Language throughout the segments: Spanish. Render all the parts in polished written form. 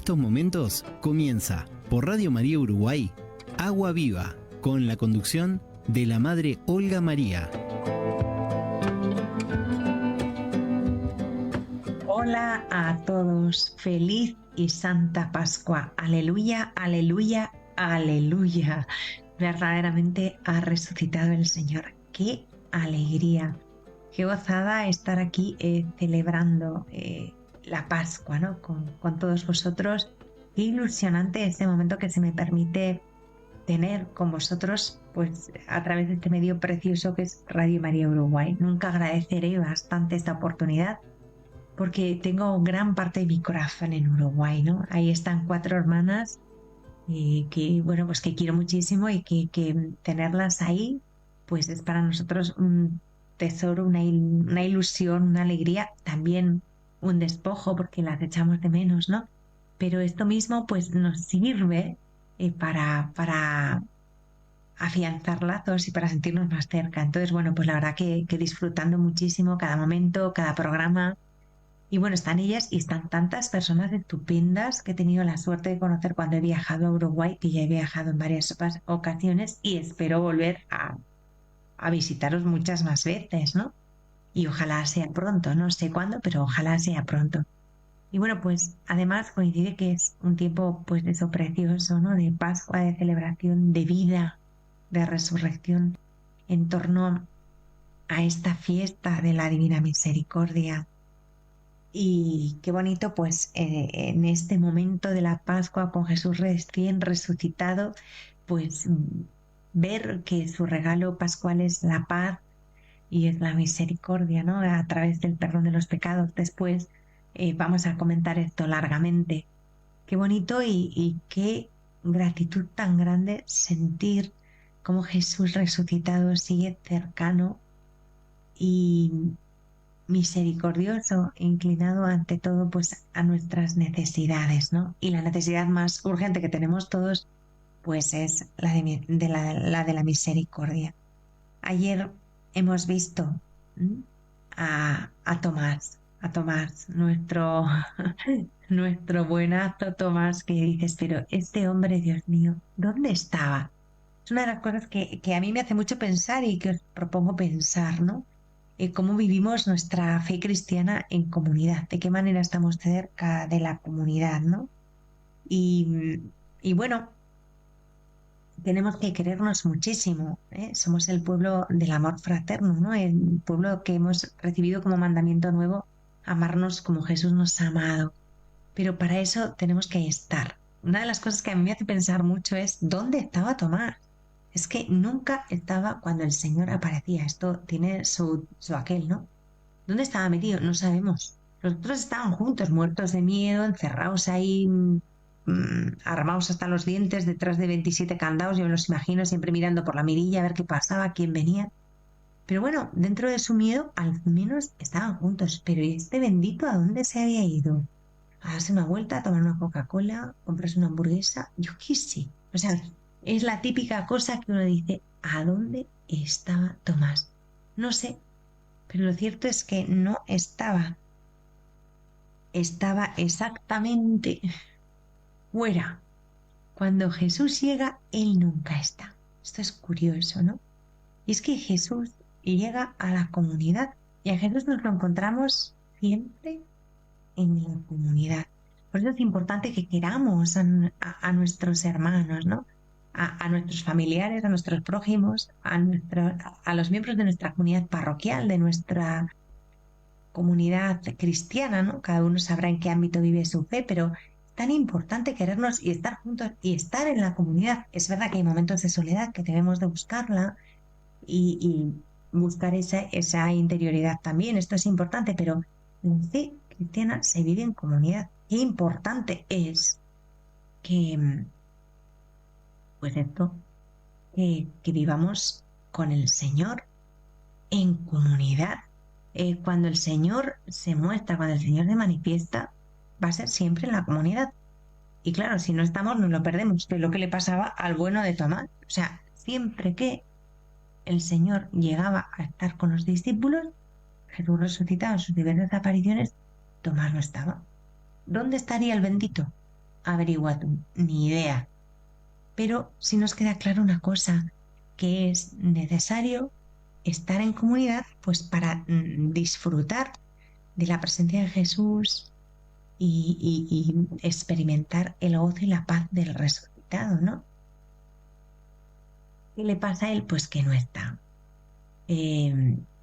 estos momentos comienza por Radio María Uruguay, Agua Viva, con la conducción de la Madre Olga María. Hola a todos, feliz y santa Pascua. Aleluya, aleluya, aleluya. Verdaderamente ha resucitado el Señor. ¡Qué alegría! Qué gozada estar aquí celebrando la Pascua, ¿no? Con todos vosotros. Qué ilusionante este momento que se me permite tener con vosotros, pues a través de este medio precioso que es Radio María Uruguay. Nunca agradeceré bastante esta oportunidad, porque tengo gran parte de mi corazón en Uruguay, ¿no? Ahí están 4 hermanas que, bueno, pues que quiero muchísimo y que tenerlas ahí, pues es para nosotros un tesoro, una ilusión, una alegría, también un despojo porque las echamos de menos, ¿no? Pero esto mismo pues nos sirve para afianzar lazos y para sentirnos más cerca. Entonces, bueno, pues la verdad que disfrutando muchísimo cada momento, cada programa. Y bueno, están ellas y están tantas personas estupendas que he tenido la suerte de conocer cuando he viajado a Uruguay, que ya he viajado en varias ocasiones y espero volver a visitaros muchas más veces, ¿no? Y ojalá sea pronto, no sé cuándo, pero ojalá sea pronto. Y bueno, pues además coincide que es un tiempo, pues eso precioso, ¿no? De Pascua, de celebración, de vida, de resurrección, en torno a esta fiesta de la Divina Misericordia. Y qué bonito, pues en este momento de la Pascua con Jesús recién resucitado, pues ver que su regalo pascual es la paz y es la misericordia, ¿no? A través del perdón de los pecados. Después vamos a comentar esto largamente. Qué bonito y qué gratitud tan grande sentir cómo Jesús resucitado sigue cercano y misericordioso, inclinado ante todo pues a nuestras necesidades, ¿no? Y la necesidad más urgente que tenemos todos pues es la de la misericordia. Ayer hemos visto a Tomás, nuestro buenazo Tomás, que dices, pero este hombre, Dios mío, ¿dónde estaba? Es una de las cosas que a mí me hace mucho pensar y que os propongo pensar, ¿no? Cómo vivimos nuestra fe cristiana en comunidad, de qué manera estamos cerca de la comunidad, ¿no? Y bueno, tenemos que querernos muchísimo, ¿eh? Somos el pueblo del amor fraterno, ¿no? El pueblo que hemos recibido como mandamiento nuevo, amarnos como Jesús nos ha amado. Pero para eso tenemos que estar. Una de las cosas que a mí me hace pensar mucho es ¿dónde estaba Tomás? Es que nunca estaba cuando el Señor aparecía. Esto tiene su aquel, ¿no? ¿Dónde estaba metido? No sabemos. Los otros estaban juntos, muertos de miedo, encerrados ahí, armados hasta los dientes detrás de 27 candados. Yo me los imagino siempre mirando por la mirilla a ver qué pasaba, quién venía. Pero bueno, dentro de su miedo, al menos estaban juntos. Pero ¿y este bendito a dónde se había ido? A darse una vuelta, a tomar una Coca-Cola, comprarse una hamburguesa, yo qué sé. O sea, es la típica cosa que uno dice, ¿a dónde estaba Tomás? No sé, pero lo cierto es que no estaba. Estaba exactamente fuera. Cuando Jesús llega, Él nunca está. Esto es curioso, ¿no? Y es que Jesús llega a la comunidad y a Jesús nos lo encontramos siempre en la comunidad. Por eso es importante que queramos a nuestros hermanos, ¿no? A nuestros familiares, a nuestros prójimos, a los miembros de nuestra comunidad parroquial, de nuestra comunidad cristiana, ¿no? Cada uno sabrá en qué ámbito vive su fe, pero es tan importante querernos y estar juntos y estar en la comunidad. Es verdad que hay momentos de soledad que debemos de buscarla y buscar esa interioridad también. Esto es importante, pero la fe cristiana se vive en comunidad. Qué importante es que, pues esto, que vivamos con el Señor en comunidad. Cuando el Señor se muestra, cuando el Señor se manifiesta, va a ser siempre en la comunidad. Y claro, si no estamos, nos lo perdemos, que es lo que le pasaba al bueno de Tomás. O sea, siempre que el Señor llegaba a estar con los discípulos, Jesús resucitado en sus diversas apariciones, Tomás no estaba. ¿Dónde estaría el bendito? Averigua tú, ni idea. Pero sí nos queda claro una cosa, que es necesario estar en comunidad pues para disfrutar de la presencia de Jesús y experimentar el gozo y la paz del resucitado, ¿no? ¿Qué le pasa a él? Pues que no está.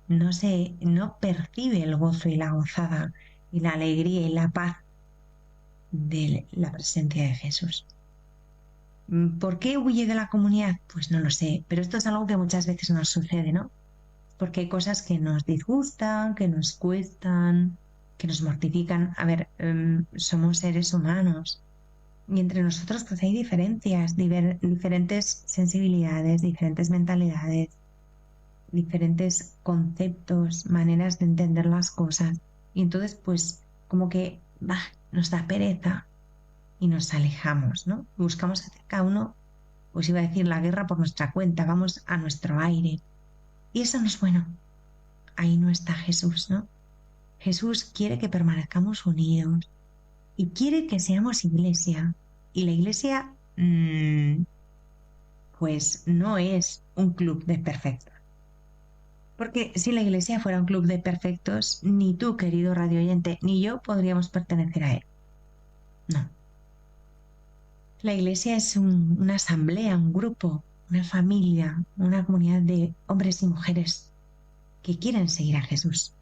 No percibe el gozo y la gozada y la alegría y la paz de la presencia de Jesús. ¿Por qué huye de la comunidad? Pues no lo sé, pero esto es algo que muchas veces nos sucede, ¿no? Porque hay cosas que nos disgustan, que nos cuestan, que nos mortifican. A ver, somos seres humanos y entre nosotros pues hay diferencias, diferentes sensibilidades, diferentes mentalidades, diferentes conceptos, maneras de entender las cosas. Y entonces pues como que nos da pereza y nos alejamos, ¿no? Buscamos hacer cada uno, pues iba a decir la guerra por nuestra cuenta, vamos a nuestro aire. Y eso no es bueno. Ahí no está Jesús, ¿no? Jesús quiere que permanezcamos unidos y quiere que seamos iglesia. Y la iglesia, pues no es un club de perfectos. Porque si la iglesia fuera un club de perfectos, ni tú, querido radio oyente, ni yo podríamos pertenecer a él. No. La iglesia es una asamblea, un grupo, una familia, una comunidad de hombres y mujeres que quieren seguir a Jesús,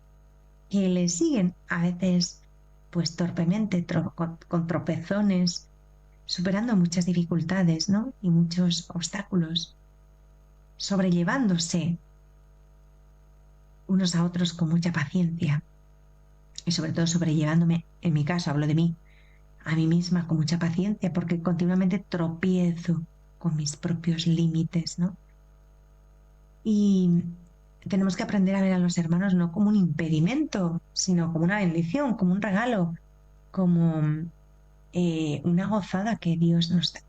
que le siguen a veces pues torpemente, con tropezones, superando muchas dificultades, ¿no? Y muchos obstáculos, sobrellevándose unos a otros con mucha paciencia y sobre todo sobrellevándome, en mi caso hablo de mí, a mí misma con mucha paciencia porque continuamente tropiezo con mis propios límites, ¿no? Y tenemos que aprender a ver a los hermanos no como un impedimento, sino como una bendición, como un regalo, como una gozada que Dios nos da.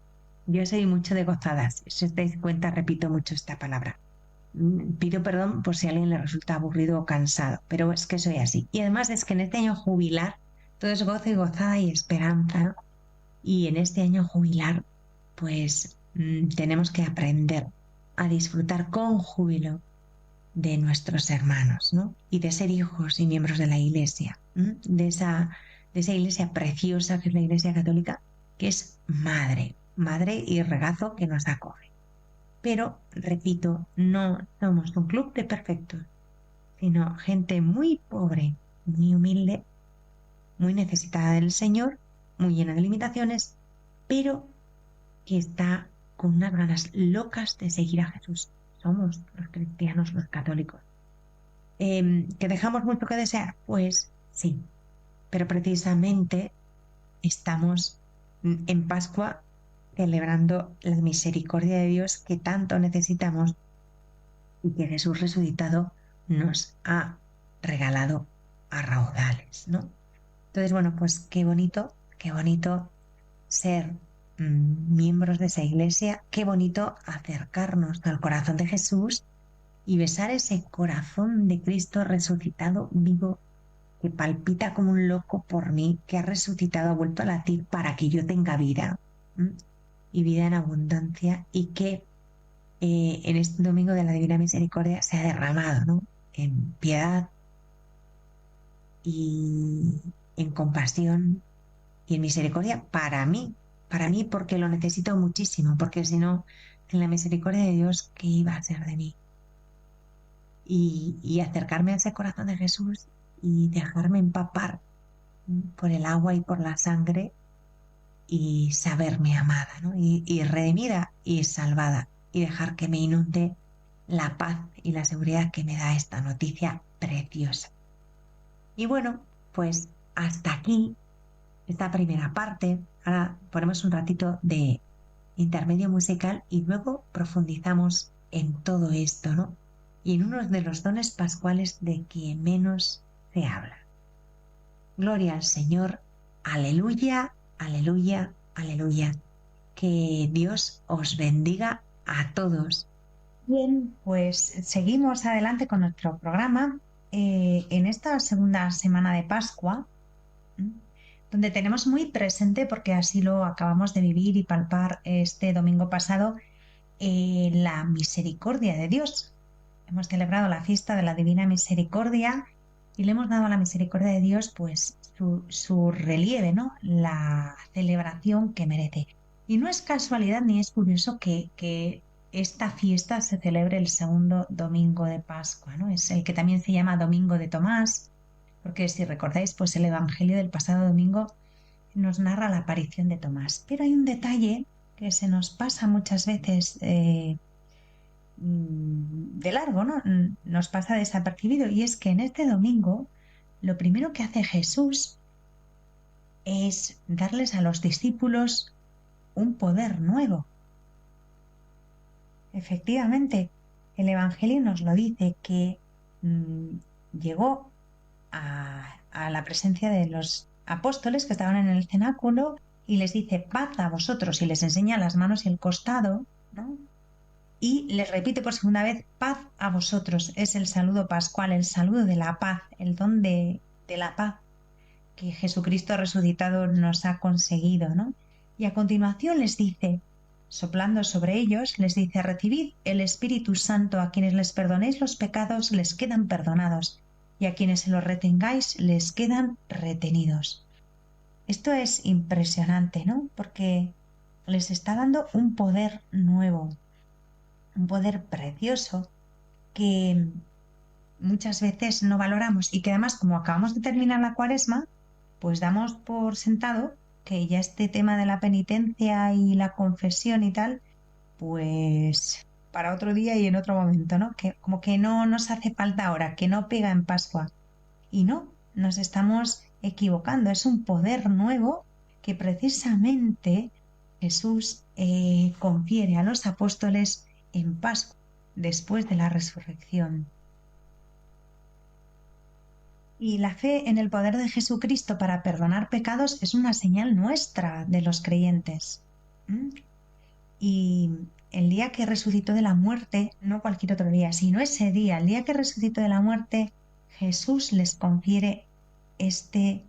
Yo soy mucho de gozadas, si os dais cuenta, repito mucho esta palabra. Pido perdón por si a alguien le resulta aburrido o cansado, pero es que soy así. Y además es que en este año jubilar todo es gozo y gozada y esperanza, ¿no? Y en este año jubilar, pues tenemos que aprender a disfrutar con júbilo de nuestros hermanos, ¿no? Y de ser hijos y miembros de la Iglesia, de esa Iglesia preciosa que es la Iglesia Católica, que es madre y regazo que nos acoge. Pero, repito, no somos un club de perfectos, sino gente muy pobre, muy humilde, muy necesitada del Señor, muy llena de limitaciones, pero que está con unas ganas locas de seguir a Jesús. Somos los cristianos, los católicos. ¿Que dejamos mucho que desear? Pues sí, pero precisamente estamos en Pascua celebrando la misericordia de Dios que tanto necesitamos y que Jesús resucitado nos ha regalado a raudales, ¿no? Entonces, bueno, pues qué bonito ser miembros de esa iglesia, qué bonito acercarnos al corazón de Jesús y besar ese corazón de Cristo resucitado vivo que palpita como un loco por mí, que ha resucitado, ha vuelto a latir para que yo tenga vida y vida en abundancia y que en este domingo de la Divina Misericordia se ha derramado, ¿no? En piedad y en compasión y en misericordia para mí porque lo necesito muchísimo, porque si no, en la misericordia de Dios, ¿qué iba a ser de mí? Y acercarme a ese corazón de Jesús y dejarme empapar por el agua y por la sangre y saberme amada, ¿no? Y redimida y salvada y dejar que me inunde la paz y la seguridad que me da esta noticia preciosa. Y bueno, pues hasta aquí esta primera parte. Ahora ponemos un ratito de intermedio musical y luego profundizamos en todo esto, ¿no? Y en uno de los dones pascuales de que menos se habla. Gloria al Señor, aleluya, aleluya, aleluya. Que Dios os bendiga a todos. Bien, pues seguimos adelante con nuestro programa. En esta segunda semana de Pascua donde tenemos muy presente, porque así lo acabamos de vivir y palpar este domingo pasado, la misericordia de Dios. Hemos celebrado la fiesta de la Divina Misericordia y le hemos dado a la misericordia de Dios pues su relieve, ¿no? La celebración que merece. Y no es casualidad ni es curioso que esta fiesta se celebre el segundo domingo de Pascua, ¿no? Es el que también se llama Domingo de Tomás, porque si recordáis, pues el Evangelio del pasado domingo nos narra la aparición de Tomás. Pero hay un detalle que se nos pasa muchas veces de largo, ¿no? Nos pasa desapercibido, y es que en este domingo lo primero que hace Jesús es darles a los discípulos un poder nuevo. Efectivamente, el Evangelio nos lo dice que llegó a la presencia de los apóstoles que estaban en el cenáculo y les dice paz a vosotros, y les enseña las manos y el costado, ¿no? Y les repite por segunda vez, paz a vosotros. Es el saludo pascual, el saludo de la paz, el don de la paz que Jesucristo resucitado nos ha conseguido, ¿no? Y a continuación les dice, soplando sobre ellos, les dice, recibid el Espíritu Santo, a quienes les perdonéis los pecados les quedan perdonados, y a quienes se los retengáis les quedan retenidos. Esto es impresionante, ¿no? Porque les está dando un poder nuevo, un poder precioso que muchas veces no valoramos y que además, como acabamos de terminar la Cuaresma, pues damos por sentado que ya este tema de la penitencia y la confesión y tal, pues para otro día y en otro momento, ¿no? Que como que no nos hace falta ahora, que no pega en Pascua. Y no, nos estamos equivocando. Es un poder nuevo que precisamente Jesús confiere a los apóstoles en Pascua, después de la resurrección. Y la fe en el poder de Jesucristo para perdonar pecados es una señal nuestra de los creyentes. ¿Mm? Y el día que resucitó de la muerte, no cualquier otro día, sino ese día, el día que resucitó de la muerte, Jesús les confiere este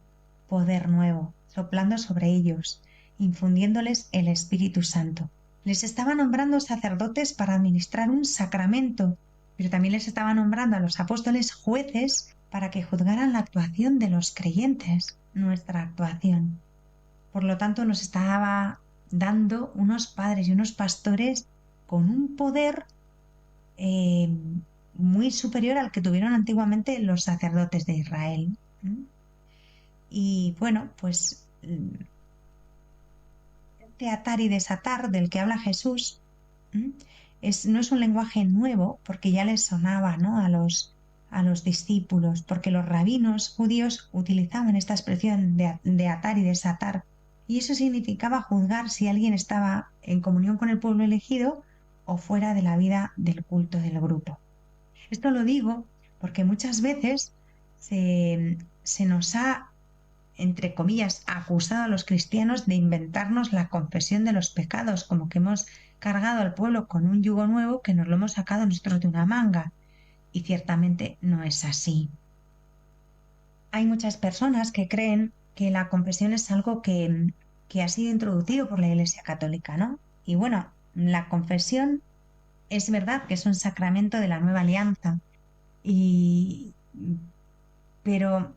poder nuevo, soplando sobre ellos, infundiéndoles el Espíritu Santo. Les estaba nombrando sacerdotes para administrar un sacramento, pero también les estaba nombrando a los apóstoles jueces para que juzgaran la actuación de los creyentes, nuestra actuación. Por lo tanto, nos estaba dando unos padres y unos pastores con un poder muy superior al que tuvieron antiguamente los sacerdotes de Israel. Y bueno, pues este atar y desatar del que habla Jesús no es un lenguaje nuevo, porque ya les sonaba, ¿no? a los discípulos, porque los rabinos judíos utilizaban esta expresión de atar y desatar, y eso significaba juzgar si alguien estaba en comunión con el pueblo elegido o fuera de la vida del culto del grupo. Esto lo digo porque muchas veces se nos ha, entre comillas, acusado a los cristianos de inventarnos la confesión de los pecados, como que hemos cargado al pueblo con un yugo nuevo que nos lo hemos sacado nosotros de una manga. Y ciertamente no es así. Hay muchas personas que creen que la confesión es algo que ha sido introducido por la Iglesia Católica, ¿no? Y bueno, la confesión es verdad que es un sacramento de la nueva alianza, pero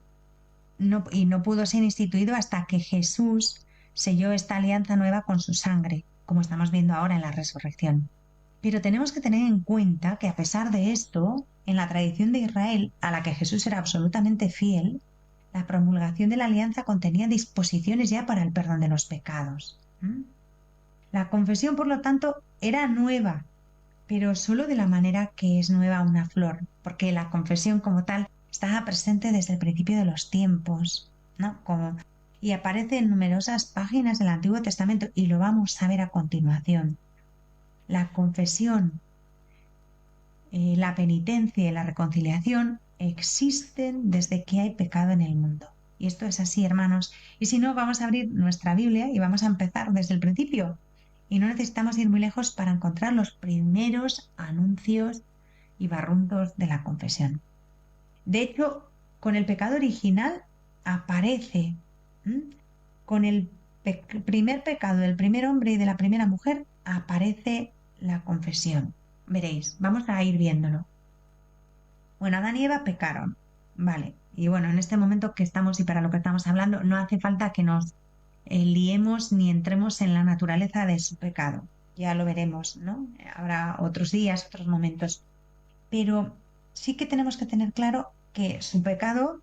no pudo ser instituido hasta que Jesús selló esta alianza nueva con su sangre, como estamos viendo ahora en la resurrección. Pero tenemos que tener en cuenta que a pesar de esto, en la tradición de Israel, a la que Jesús era absolutamente fiel, la promulgación de la alianza contenía disposiciones ya para el perdón de los pecados. La confesión, por lo tanto, era nueva, pero solo de la manera que es nueva una flor, porque la confesión como tal estaba presente desde el principio de los tiempos, ¿no? Y aparece en numerosas páginas del Antiguo Testamento, y lo vamos a ver a continuación. La confesión, la penitencia y la reconciliación existen desde que hay pecado en el mundo. Y esto es así, hermanos. Y si no, vamos a abrir nuestra Biblia y vamos a empezar desde el principio. Y no necesitamos ir muy lejos para encontrar los primeros anuncios y barruntos de la confesión. De hecho, con el pecado original aparece con el primer pecado del primer hombre y de la primera mujer aparece la confesión. Veréis, vamos a ir viéndolo. Bueno, Adán y Eva pecaron, vale. Y bueno, en este momento que estamos y para lo que estamos hablando, no hace falta que nos liemos ni entremos en la naturaleza de su pecado. Ya lo veremos, ¿no? Habrá otros días, otros momentos. Pero sí que tenemos que tener claro que su pecado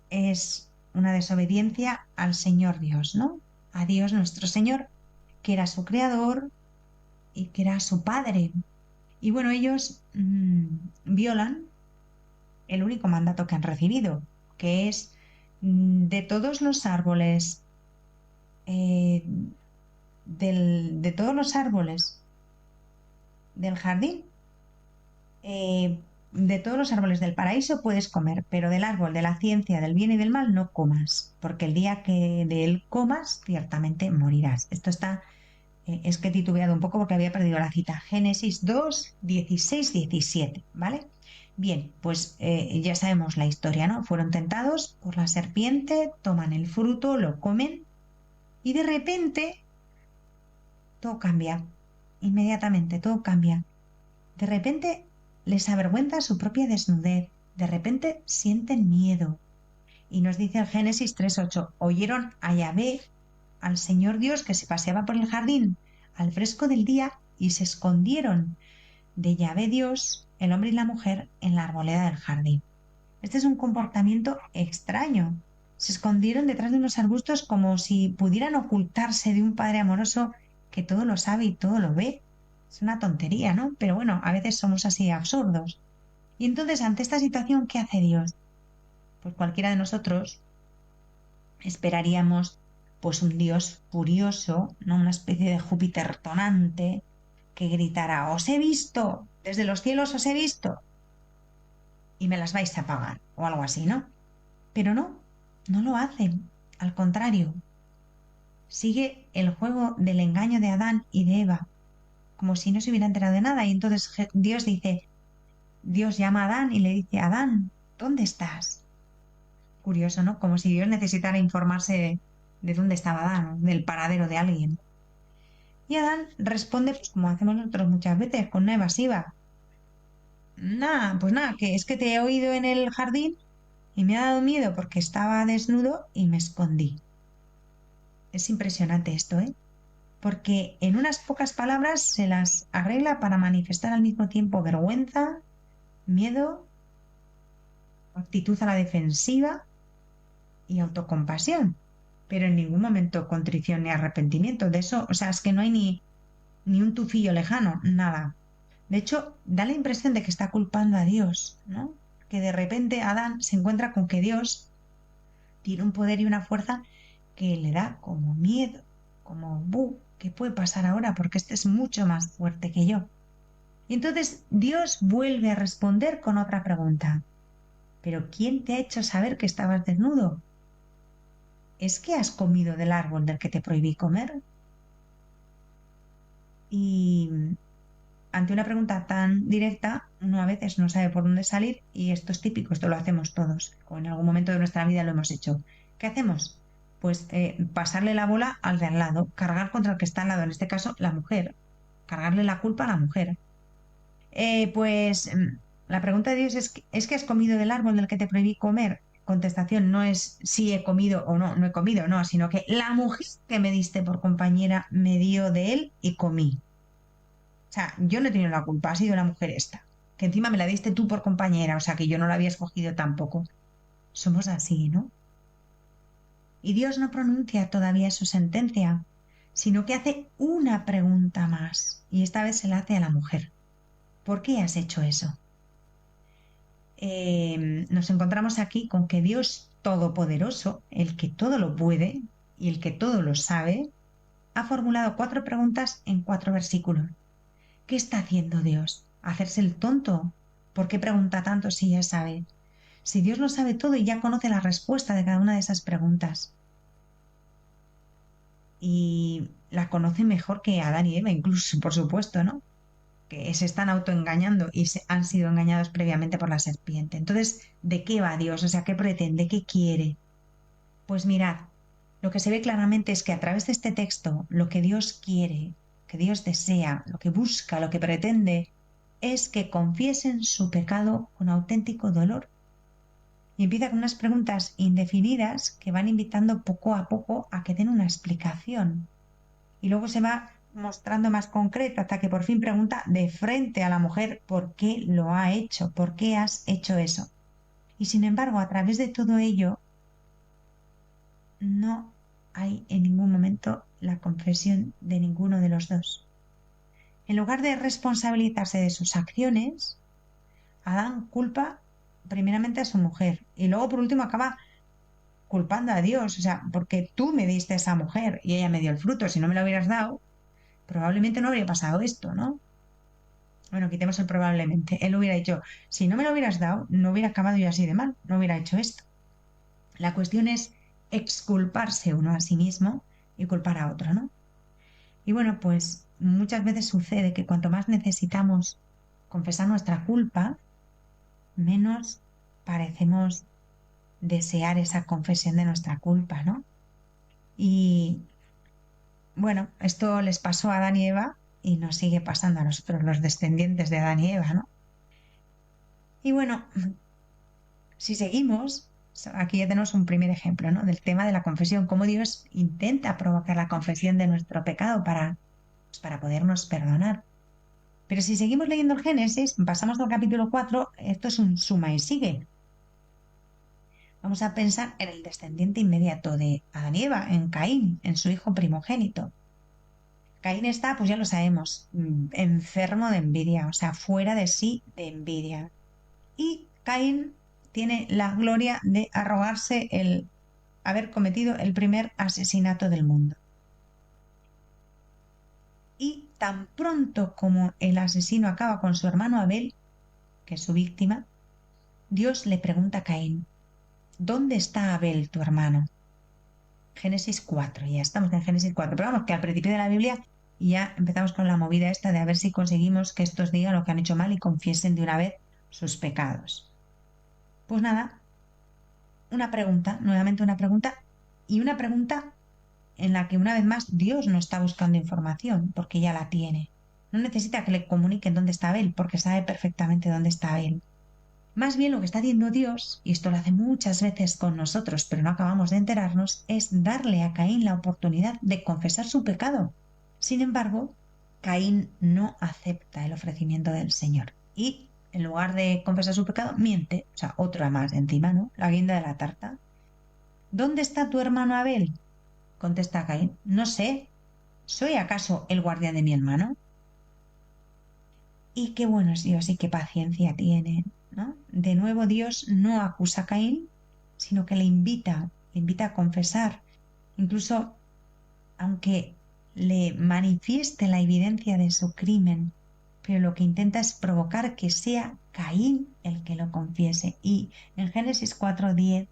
es una desobediencia al Señor Dios, ¿no? A Dios nuestro Señor, que era su creador y que era su padre. Y bueno, ellos violan el único mandato que han recibido, que es de todos los árboles, eh, de todos los árboles del jardín, de todos los árboles del paraíso puedes comer, pero del árbol de la ciencia del bien y del mal no comas, porque el día que de él comas, ciertamente morirás. Esto está, es que he titubeado un poco porque había perdido la cita. Génesis 2, 16, 17, ¿vale? Bien, pues ya sabemos la historia, ¿no? Fueron tentados por la serpiente, toman el fruto, lo comen y de repente todo cambia. Inmediatamente todo cambia. De repente les avergüenza su propia desnudez. De repente sienten miedo. Y nos dice el Génesis 3:8, oyeron a Yahvé, al Señor Dios que se paseaba por el jardín al fresco del día y se escondieron de Yahvé Dios, el hombre y la mujer, en la arboleda del jardín. Este es un comportamiento extraño. Se escondieron detrás de unos arbustos como si pudieran ocultarse de un padre amoroso que todo lo sabe y todo lo ve. Es una tontería, ¿no? Pero bueno, a veces somos así absurdos. Y entonces, ante esta situación, ¿qué hace Dios? Pues cualquiera de nosotros esperaríamos pues un Dios furioso, ¿no? Una especie de Júpiter tonante que gritará, os he visto, desde los cielos os he visto, y me las vais a pagar, o algo así, ¿no? Pero no, no lo hacen. Al contrario, sigue el juego del engaño de Adán y de Eva, como si no se hubiera enterado de nada. Y entonces Dios llama a Adán y le dice, Adán, ¿dónde estás? Curioso, ¿no? Como si Dios necesitara informarse de dónde estaba Adán, del paradero de alguien. Y Adán responde, pues como hacemos nosotros muchas veces, con una evasiva. Nada, pues nada, que es que te he oído en el jardín y me ha dado miedo porque estaba desnudo y me escondí. Es impresionante esto, ¿eh? Porque en unas pocas palabras se las arregla para manifestar al mismo tiempo vergüenza, miedo, actitud a la defensiva y autocompasión, pero en ningún momento contrición ni arrepentimiento. De eso, o sea, es que no hay ni un tufillo lejano, nada. De hecho, da la impresión de que está culpando a Dios, ¿no? Que de repente Adán se encuentra con que Dios tiene un poder y una fuerza que le da como miedo, como, ¿qué puede pasar ahora? Porque este es mucho más fuerte que yo. Y entonces Dios vuelve a responder con otra pregunta. ¿Pero quién te ha hecho saber que estabas desnudo? ¿Es que has comido del árbol del que te prohibí comer? Y ante una pregunta tan directa, uno a veces no sabe por dónde salir y esto es típico, esto lo hacemos todos, o en algún momento de nuestra vida lo hemos hecho. ¿Qué hacemos? Pues pasarle la bola al de al lado, cargar contra el que está al lado, en este caso la mujer, cargarle la culpa a la mujer. La pregunta de Dios ¿es que has comido del árbol del que te prohibí comer? Contestación no es si he comido o no, no he comido, no, sino que la mujer que me diste por compañera me dio de él y comí. O sea, yo no he tenido la culpa, ha sido la mujer esta, que encima me la diste tú por compañera, o sea, que yo no la había escogido tampoco. Somos así, ¿no? Y Dios no pronuncia todavía su sentencia, sino que hace una pregunta más, y esta vez se la hace a la mujer. ¿Por qué has hecho eso? Nos encontramos aquí con que Dios Todopoderoso, el que todo lo puede y el que todo lo sabe, ha formulado 4 preguntas en 4 versículos. ¿Qué está haciendo Dios? ¿Hacerse el tonto? ¿Por qué pregunta tanto si ya sabe? Si Dios lo sabe todo y ya conoce la respuesta de cada una de esas preguntas. Y la conoce mejor que Adán y Eva, incluso, por supuesto, ¿no? Que se están autoengañando y han sido engañados previamente por la serpiente. Entonces, ¿de qué va Dios? O sea, ¿qué pretende? ¿Qué quiere? Pues mirad, lo que se ve claramente es que a través de este texto lo que Dios quiere, que Dios desea, lo que busca, lo que pretende, es que confiesen su pecado con auténtico dolor. Y empieza con unas preguntas indefinidas que van invitando poco a poco a que den una explicación. Y luego se va mostrando más concreto hasta que por fin pregunta de frente a la mujer por qué lo ha hecho, por qué has hecho eso. Y sin embargo, a través de todo ello, no hay en ningún momento la confesión de ninguno de los dos. En lugar de responsabilizarse de sus acciones, Adán culpa primeramente a su mujer y luego por último acaba culpando a Dios, o sea, porque tú me diste a esa mujer y ella me dio el fruto, si no me lo hubieras dado, probablemente no habría pasado esto, ¿no? Bueno, quitemos el probablemente. Él hubiera dicho, si no me lo hubieras dado, no hubiera acabado yo así de mal, no hubiera hecho esto. La cuestión es exculparse uno a sí mismo y culpar a otro, ¿no? Y bueno, pues muchas veces sucede que cuanto más necesitamos confesar nuestra culpa, menos parecemos desear esa confesión de nuestra culpa, ¿no? Y bueno, esto les pasó a Adán y Eva y nos sigue pasando a nosotros, los descendientes de Adán y Eva, ¿no? Y bueno, si seguimos, aquí ya tenemos un primer ejemplo, ¿no? Del tema de la confesión, cómo Dios intenta provocar la confesión de nuestro pecado para podernos perdonar. Pero si seguimos leyendo el Génesis, pasamos al capítulo 4, esto es un suma y sigue. Vamos a pensar en el descendiente inmediato de Adán y Eva, en Caín, en su hijo primogénito. Caín está, pues ya lo sabemos, enfermo de envidia, o sea, fuera de sí de envidia. Y Caín tiene la gloria de arrogarse el haber cometido el primer asesinato del mundo. Y tan pronto como el asesino acaba con su hermano Abel, que es su víctima, Dios le pregunta a Caín, ¿dónde está Abel, tu hermano? Génesis 4, ya estamos en Génesis 4, pero vamos, que al principio de la Biblia ya empezamos con la movida esta de a ver si conseguimos que estos digan lo que han hecho mal y confiesen de una vez sus pecados. Pues nada, una pregunta, nuevamente una pregunta, y una pregunta en la que una vez más Dios no está buscando información, porque ya la tiene. No necesita que le comuniquen dónde está Abel, porque sabe perfectamente dónde está Abel. Más bien lo que está haciendo Dios, y esto lo hace muchas veces con nosotros, pero no acabamos de enterarnos, es darle a Caín la oportunidad de confesar su pecado. Sin embargo, Caín no acepta el ofrecimiento del Señor y en lugar de confesar su pecado, miente, o sea, otra más encima, ¿no? La guinda de la tarta. ¿Dónde está tu hermano Abel? Contesta Caín. No sé. ¿Soy acaso el guardián de mi hermano? Y qué bueno es Dios y qué paciencia tiene, ¿no? De nuevo Dios no acusa a Caín, sino que le invita a confesar, incluso aunque le manifieste la evidencia de su crimen, pero lo que intenta es provocar que sea Caín el que lo confiese. Y en Génesis 4:10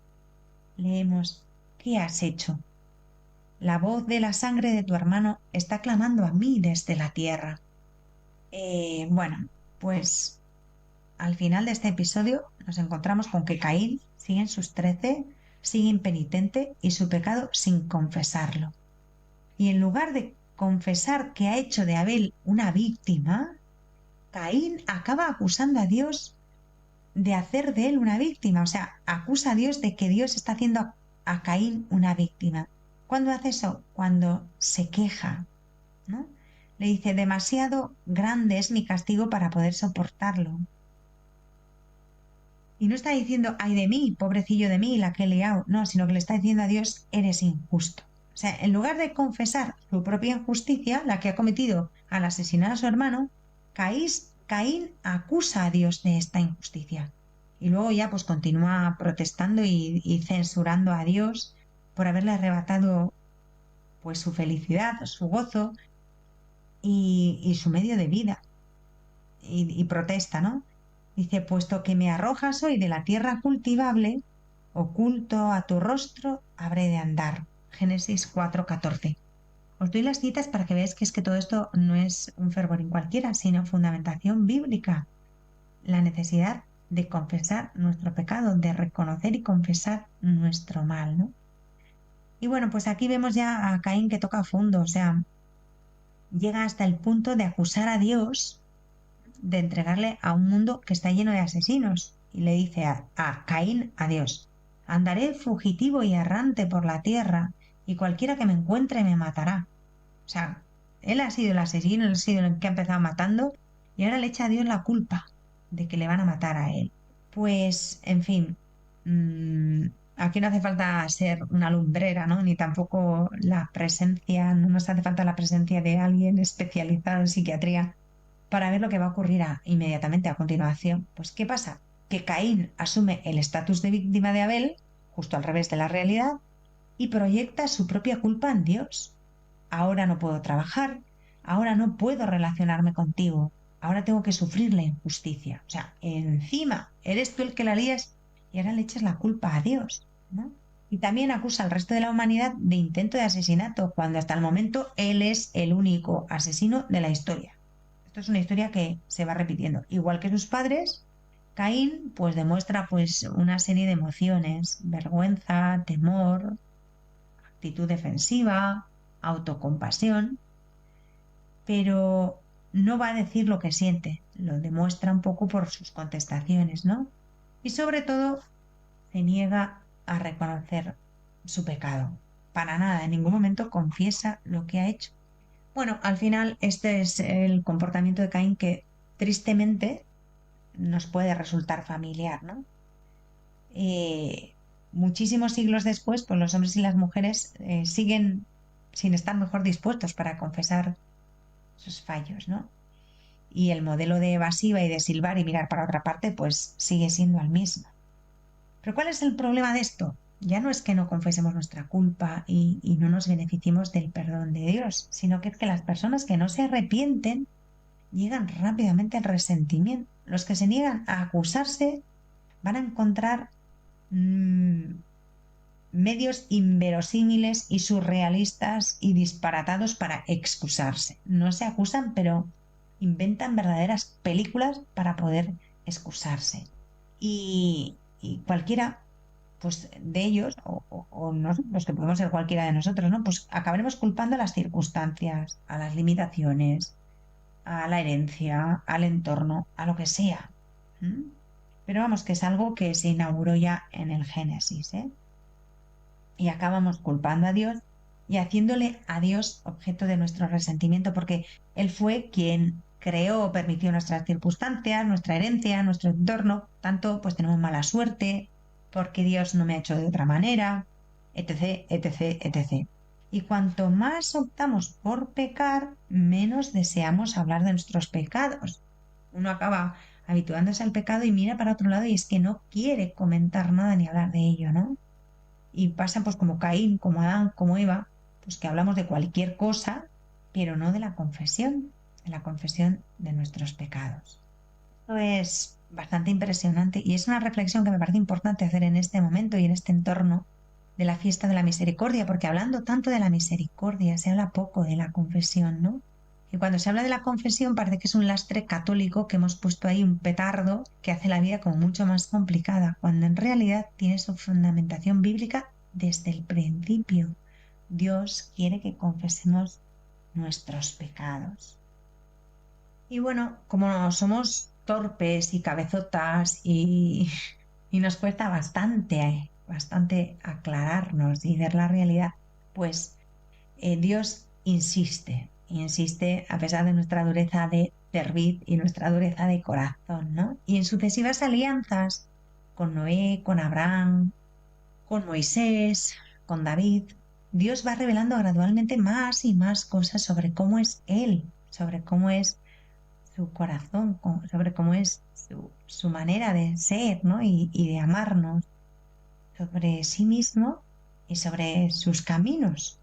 leemos, ¿qué has hecho? La voz de la sangre de tu hermano está clamando a mí desde la tierra. Bueno, pues al final de este episodio nos encontramos con que Caín sigue en sus 13, sigue impenitente y su pecado sin confesarlo. Y en lugar de confesar que ha hecho de Abel una víctima, Caín acaba acusando a Dios de hacer de él una víctima. O sea, acusa a Dios de que Dios está haciendo a Caín una víctima. ¿Cuándo hace eso? Cuando se queja, ¿no? Le dice, demasiado grande es mi castigo para poder soportarlo. Y no está diciendo, ay de mí, pobrecillo de mí, la que he liado. No, sino que le está diciendo a Dios, eres injusto. O sea, en lugar de confesar su propia injusticia, la que ha cometido al asesinar a su hermano, Caín acusa a Dios de esta injusticia. Y luego ya pues continúa protestando y censurando a Dios por haberle arrebatado pues su felicidad, su gozo y su medio de vida. Y protesta, ¿no? Dice, puesto que me arrojas hoy de la tierra cultivable, oculto a tu rostro habré de andar. Génesis 4:14. Os doy las citas para que veáis que es que todo esto no es un fervor en cualquiera, sino fundamentación bíblica. La necesidad de confesar nuestro pecado, de reconocer y confesar nuestro mal, ¿no? Y bueno, pues aquí vemos ya a Caín que toca fondo, o sea, llega hasta el punto de acusar a Dios de entregarle a un mundo que está lleno de asesinos. Y le dice a Caín, a Dios, andaré fugitivo y errante por la tierra, y cualquiera que me encuentre me matará. O sea, él ha sido el asesino, él ha sido el que ha empezado matando, y ahora le echa a Dios la culpa de que le van a matar a él. Pues, en fin, mm, aquí no hace falta ser una lumbrera, ¿no? Ni tampoco la presencia, no nos hace falta la presencia de alguien especializado en psiquiatría para ver lo que va a ocurrir inmediatamente a continuación. Pues, ¿qué pasa? Que Caín asume el estatus de víctima de Abel, justo al revés de la realidad, y proyecta su propia culpa en Dios. Ahora no puedo trabajar, ahora no puedo relacionarme contigo, ahora tengo que sufrir la injusticia. O sea, encima eres tú el que la lías y ahora le echas la culpa a Dios, ¿no? Y también acusa al resto de la humanidad de intento de asesinato, cuando hasta el momento él es el único asesino de la historia. Esto es una historia que se va repitiendo. Igual que sus padres, Caín pues demuestra pues una serie de emociones, vergüenza, temor, actitud defensiva, autocompasión, pero no va a decir lo que siente, lo demuestra un poco por sus contestaciones, ¿no? Y sobre todo se niega a reconocer su pecado. Para nada, en ningún momento confiesa lo que ha hecho. Bueno, al final este es el comportamiento de Caín que tristemente nos puede resultar familiar, ¿no? Eh, Muchísimos siglos después, pues los hombres y las mujeres siguen sin estar mejor dispuestos para confesar sus fallos, ¿no? Y el modelo de evasiva y de silbar y mirar para otra parte, pues sigue siendo el mismo. Pero ¿cuál es el problema de esto? Ya no es que no confesemos nuestra culpa y no nos beneficiemos del perdón de Dios, sino que es que las personas que no se arrepienten llegan rápidamente al resentimiento. Los que se niegan a acusarse van a encontrar medios inverosímiles y surrealistas y disparatados para excusarse. No se acusan, pero inventan verdaderas películas para poder excusarse. Y cualquiera, pues de ellos, los que podemos ser cualquiera de nosotros, ¿no? Pues acabaremos culpando a las circunstancias, a las limitaciones, a la herencia, al entorno, a lo que sea. ¿Mm? Pero vamos, que es algo que se inauguró ya en el Génesis, ¿eh? Y acabamos culpando a Dios y haciéndole a Dios objeto de nuestro resentimiento, porque Él fue quien creó o permitió nuestras circunstancias, nuestra herencia, nuestro entorno. Tanto, pues tenemos mala suerte, porque Dios no me ha hecho de otra manera, etc., etc., etc. Y cuanto más optamos por pecar, menos deseamos hablar de nuestros pecados. Uno acaba habituándose al pecado y mira para otro lado y es que no quiere comentar nada ni hablar de ello, ¿no? Y pasa pues como Caín, como Adán, como Eva, pues que hablamos de cualquier cosa, pero no de la confesión de nuestros pecados. Esto es bastante impresionante y es una reflexión que me parece importante hacer en este momento y en este entorno de la fiesta de la misericordia, porque hablando tanto de la misericordia, se habla poco de la confesión, ¿no? Y cuando se habla de la confesión parece que es un lastre católico que hemos puesto ahí, un petardo que hace la vida como mucho más complicada, cuando en realidad tiene su fundamentación bíblica desde el principio. Dios quiere que confesemos nuestros pecados. Y bueno, como somos torpes y cabezotas y nos cuesta bastante aclararnos y ver la realidad, pues Dios insiste a pesar de nuestra dureza de cerviz y nuestra dureza de corazón, ¿no? Y en sucesivas alianzas con Noé, con Abraham, con Moisés, con David, Dios va revelando gradualmente más y más cosas sobre cómo es Él, sobre cómo es su corazón, sobre cómo es su manera de ser, ¿no? Y de amarnos, sobre sí mismo y sobre sus caminos.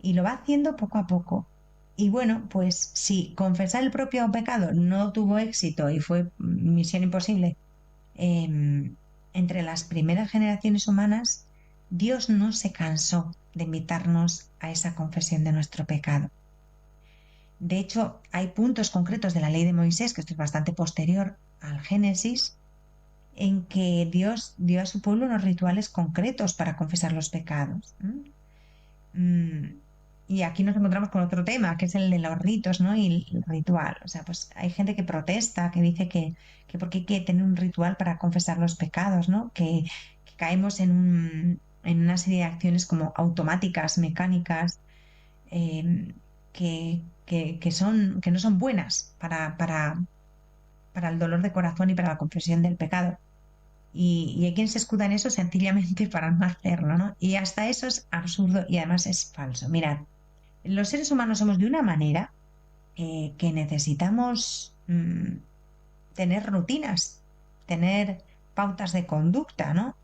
Y lo va haciendo poco a poco. Y bueno, pues si confesar el propio pecado no tuvo éxito y fue misión imposible entre las primeras generaciones humanas, Dios no se cansó de invitarnos a esa confesión de nuestro pecado. De hecho, hay puntos concretos de la ley de Moisés, que esto es bastante posterior al Génesis, en que Dios dio a su pueblo unos rituales concretos para confesar los pecados. Y aquí nos encontramos con otro tema, que es el de los ritos, ¿no? Y el ritual. O sea, pues hay gente que protesta, que dice que porque hay que tener un ritual para confesar los pecados, ¿no? Que caemos en una serie de acciones como automáticas, mecánicas, eh, que no son buenas para el dolor de corazón y para la confesión del pecado. Y hay quien se escuda en eso sencillamente para no hacerlo, ¿no? Y hasta eso es absurdo y además es falso. Mirad, los seres humanos somos de una manera que necesitamos tener rutinas, tener pautas de conducta, ¿no?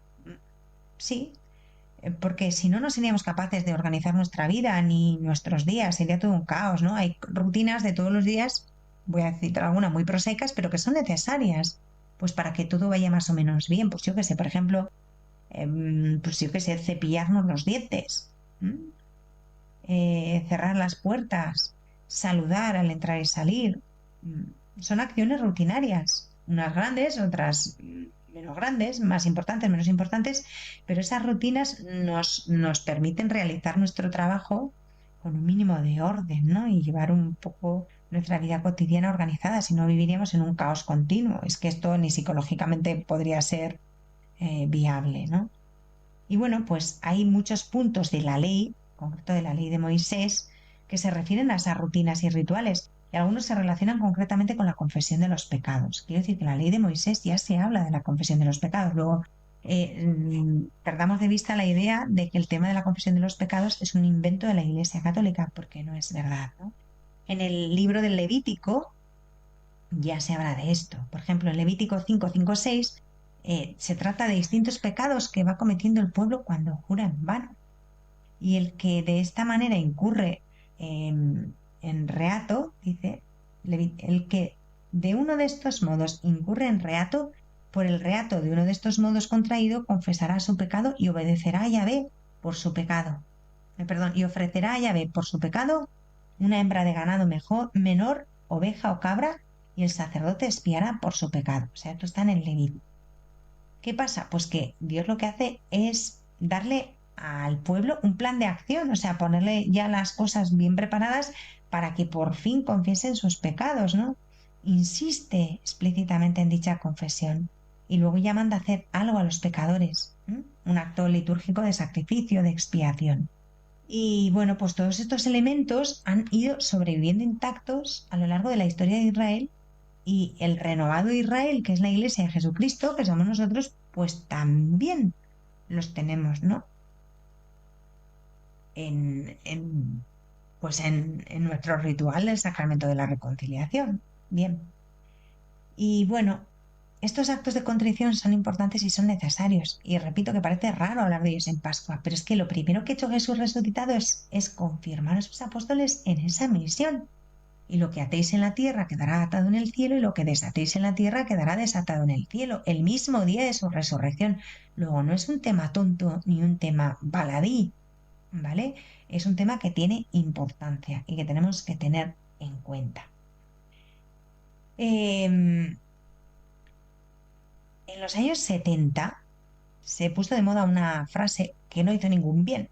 Sí, porque si no, no seríamos capaces de organizar nuestra vida ni nuestros días, sería todo un caos, ¿no? Hay rutinas de todos los días, voy a citar algunas muy prosaicas, pero que son necesarias, pues para que todo vaya más o menos bien. Pues yo qué sé, por ejemplo, pues yo qué sé, cepillarnos los dientes, cerrar las puertas, saludar al entrar y salir. Son acciones rutinarias, unas grandes, otras menos grandes, más importantes, menos importantes, pero esas rutinas nos permiten realizar nuestro trabajo con un mínimo de orden, ¿no? Y llevar un poco nuestra vida cotidiana organizada, si no viviríamos en un caos continuo. Es que esto ni psicológicamente podría ser viable, ¿no? Y bueno, pues hay muchos puntos de la ley, en concreto de la ley de Moisés, que se refieren a esas rutinas y rituales. Y algunos se relacionan concretamente con la confesión de los pecados. Quiero decir que en la ley de Moisés ya se habla de la confesión de los pecados. Luego, perdamos de vista la idea de que el tema de la confesión de los pecados es un invento de la Iglesia Católica, porque no es verdad, ¿no? En el libro del Levítico ya se habla de esto. Por ejemplo, en Levítico 5:5-6 se trata de distintos pecados que va cometiendo el pueblo cuando jura en vano. Y el que de esta manera incurre en reato, dice, el que de uno de estos modos incurre en reato, por el reato de uno de estos modos contraído, confesará su pecado y obedecerá a Yahvé por su pecado. Perdón, y ofrecerá a Yahvé por su pecado una hembra de ganado mejor, menor, oveja o cabra, y el sacerdote expiará por su pecado. O sea, esto está en el Levítico. ¿Qué pasa? Pues que Dios lo que hace es darle al pueblo un plan de acción, o sea, ponerle ya las cosas bien preparadas para que por fin confiesen sus pecados, ¿no? Insiste explícitamente en dicha confesión y luego ya manda hacer algo a los pecadores, un acto litúrgico de sacrificio, de expiación. Y bueno, pues todos estos elementos han ido sobreviviendo intactos a lo largo de la historia de Israel y el renovado Israel, que es la Iglesia de Jesucristo, que somos nosotros, pues también los tenemos, ¿no? En, pues en nuestro ritual del sacramento de la reconciliación. Bien. Y bueno, estos actos de contrición son importantes y son necesarios. Y repito que parece raro hablar de ellos en Pascua, pero es que lo primero que ha hecho Jesús resucitado es confirmar a sus apóstoles en esa misión. Y lo que atéis en la tierra quedará atado en el cielo y lo que desatéis en la tierra quedará desatado en el cielo, el mismo día de su resurrección. Luego, no es un tema tonto ni un tema baladí, ¿vale? Es un tema que tiene importancia y que tenemos que tener en cuenta. En los años 70 se puso de moda una frase que no hizo ningún bien.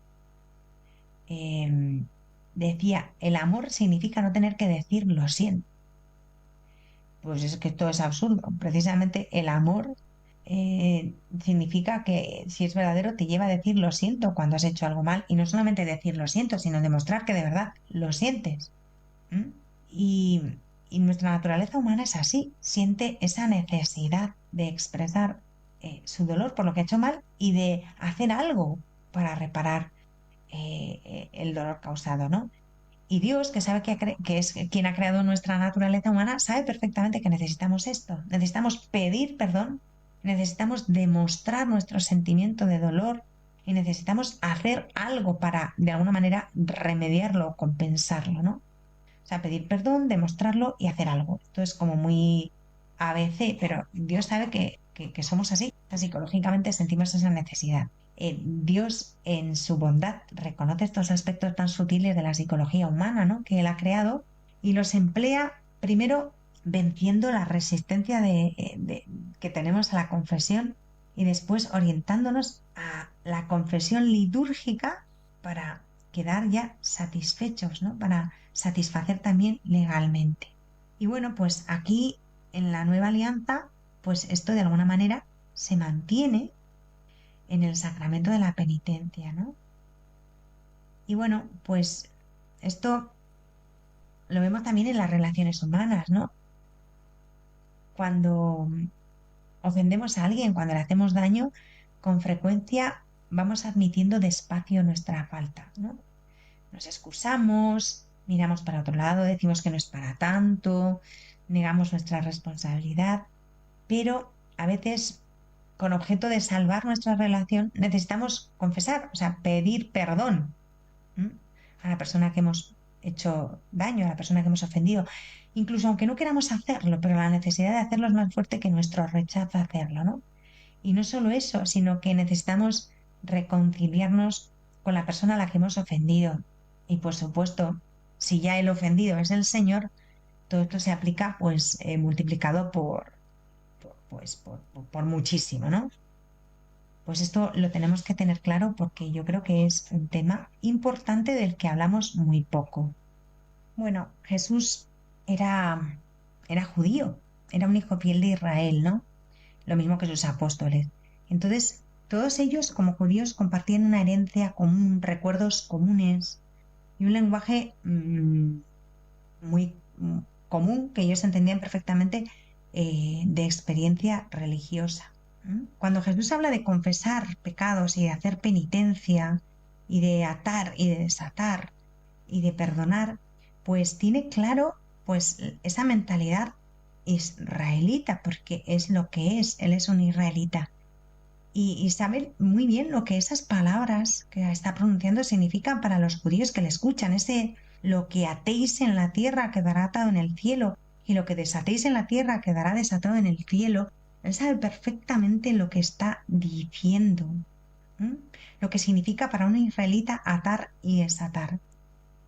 Decía, el amor significa no tener que decir lo siento. Pues es que todo es absurdo. Precisamente el amor significa que si es verdadero te lleva a decir lo siento cuando has hecho algo mal y no solamente decir lo siento, sino demostrar que de verdad lo sientes. ¿m? Y, y nuestra naturaleza humana es así, siente esa necesidad de expresar su dolor por lo que ha hecho mal y de hacer algo para reparar el dolor causado, ¿no? Y Dios, que sabe que es quien ha creado nuestra naturaleza humana, sabe perfectamente que necesitamos esto. Necesitamos pedir perdón, necesitamos demostrar nuestro sentimiento de dolor y necesitamos hacer algo para, de alguna manera, remediarlo, compensarlo, ¿no? O sea, pedir perdón, demostrarlo y hacer algo. Esto es como muy ABC, pero Dios sabe que somos así. O sea, psicológicamente sentimos esa necesidad. Dios, en su bondad, reconoce estos aspectos tan sutiles de la psicología humana, ¿no? Que Él ha creado y los emplea primero venciendo la resistencia que tenemos a la confesión y después orientándonos a la confesión litúrgica para quedar ya satisfechos, ¿no? Para satisfacer también legalmente. Y bueno, pues aquí en la nueva alianza, pues esto de alguna manera se mantiene en el sacramento de la penitencia, ¿no? Y bueno, pues esto lo vemos también en las relaciones humanas, ¿no? Cuando ofendemos a alguien, cuando le hacemos daño, con frecuencia vamos admitiendo despacio nuestra falta, ¿no? Nos excusamos, miramos para otro lado, decimos que no es para tanto, negamos nuestra responsabilidad, pero a veces, con objeto de salvar nuestra relación, necesitamos confesar, o sea, pedir perdón, ¿m? A la persona que hemos hecho daño, a la persona que hemos ofendido, incluso aunque no queramos hacerlo, pero la necesidad de hacerlo es más fuerte que nuestro rechazo a hacerlo, ¿no? Y no solo eso, sino que necesitamos reconciliarnos con la persona a la que hemos ofendido. Y por supuesto, si ya el ofendido es el Señor, todo esto se aplica pues multiplicado por muchísimo, ¿no? Pues esto lo tenemos que tener claro porque yo creo que es un tema importante del que hablamos muy poco. Bueno, Jesús era, era judío, era un hijo fiel de Israel, ¿no? Lo mismo que sus apóstoles. Entonces, todos ellos como judíos compartían una herencia común, recuerdos comunes y un lenguaje muy común que ellos entendían perfectamente de experiencia religiosa. Cuando Jesús habla de confesar pecados y de hacer penitencia y de atar y de desatar y de perdonar, pues tiene claro pues esa mentalidad israelita, porque es lo que es, él es un israelita. Y sabe muy bien lo que esas palabras que está pronunciando significan para los judíos que le escuchan. Lo que atéis en la tierra quedará atado en el cielo, y lo que desatéis en la tierra quedará desatado en el cielo. Él sabe perfectamente lo que está diciendo, ¿m? Lo que significa para un israelita atar y desatar.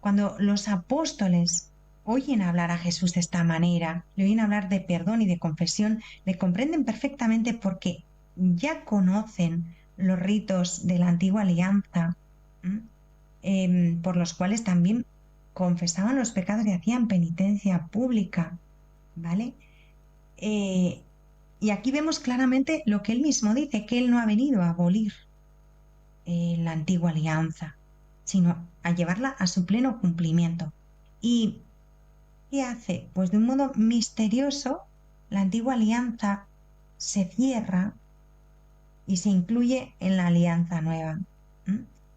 Cuando los apóstoles oyen hablar a Jesús de esta manera, le oyen hablar de perdón y de confesión, le comprenden perfectamente porque ya conocen los ritos de la antigua alianza, por los cuales también confesaban los pecados y hacían penitencia pública, ¿vale? Y aquí vemos claramente lo que él mismo dice, que él no ha venido a abolir la antigua alianza, sino a llevarla a su pleno cumplimiento. ¿Y qué hace? Pues de un modo misterioso, la antigua alianza se cierra y se incluye en la alianza nueva.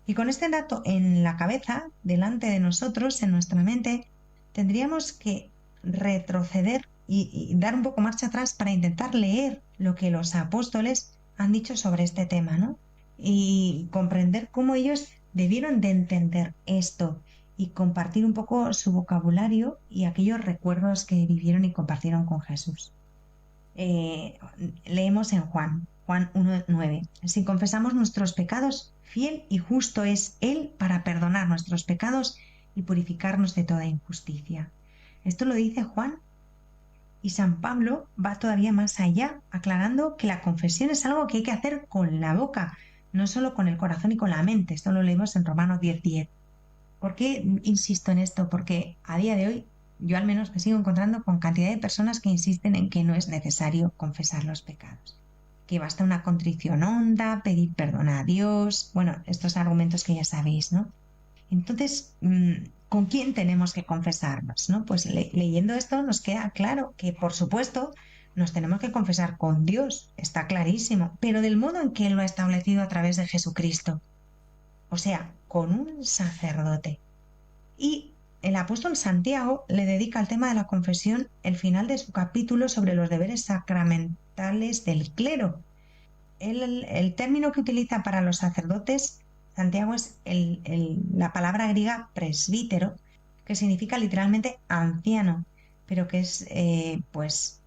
Y con este dato en la cabeza, delante de nosotros, en nuestra mente, tendríamos que retroceder y dar un poco marcha atrás para intentar leer lo que los apóstoles han dicho sobre este tema, ¿no? Y comprender cómo ellos debieron de entender esto y compartir un poco su vocabulario y aquellos recuerdos que vivieron y compartieron con Jesús. Leemos en Juan 1:9. Si confesamos nuestros pecados, fiel y justo es Él para perdonar nuestros pecados y purificarnos de toda injusticia. Esto lo dice Juan. Y San Pablo va todavía más allá, aclarando que la confesión es algo que hay que hacer con la boca, no solo con el corazón y con la mente. Esto lo leemos en Romanos 10:10. ¿Por qué insisto en esto? Porque a día de hoy yo al menos me sigo encontrando con cantidad de personas que insisten en que no es necesario confesar los pecados, que basta una contrición honda, pedir perdón a Dios, bueno, estos argumentos que ya sabéis, ¿no? Entonces, ¿con quién tenemos que confesarnos, ¿no? Pues leyendo esto nos queda claro que, por supuesto, nos tenemos que confesar con Dios, está clarísimo, pero del modo en que Él lo ha establecido a través de Jesucristo, o sea, con un sacerdote. Y el apóstol Santiago le dedica al tema de la confesión el final de su capítulo sobre los deberes sacramentales del clero. El término que utiliza para los sacerdotes, Santiago, es la palabra griega presbítero, que significa literalmente anciano, pero que es pues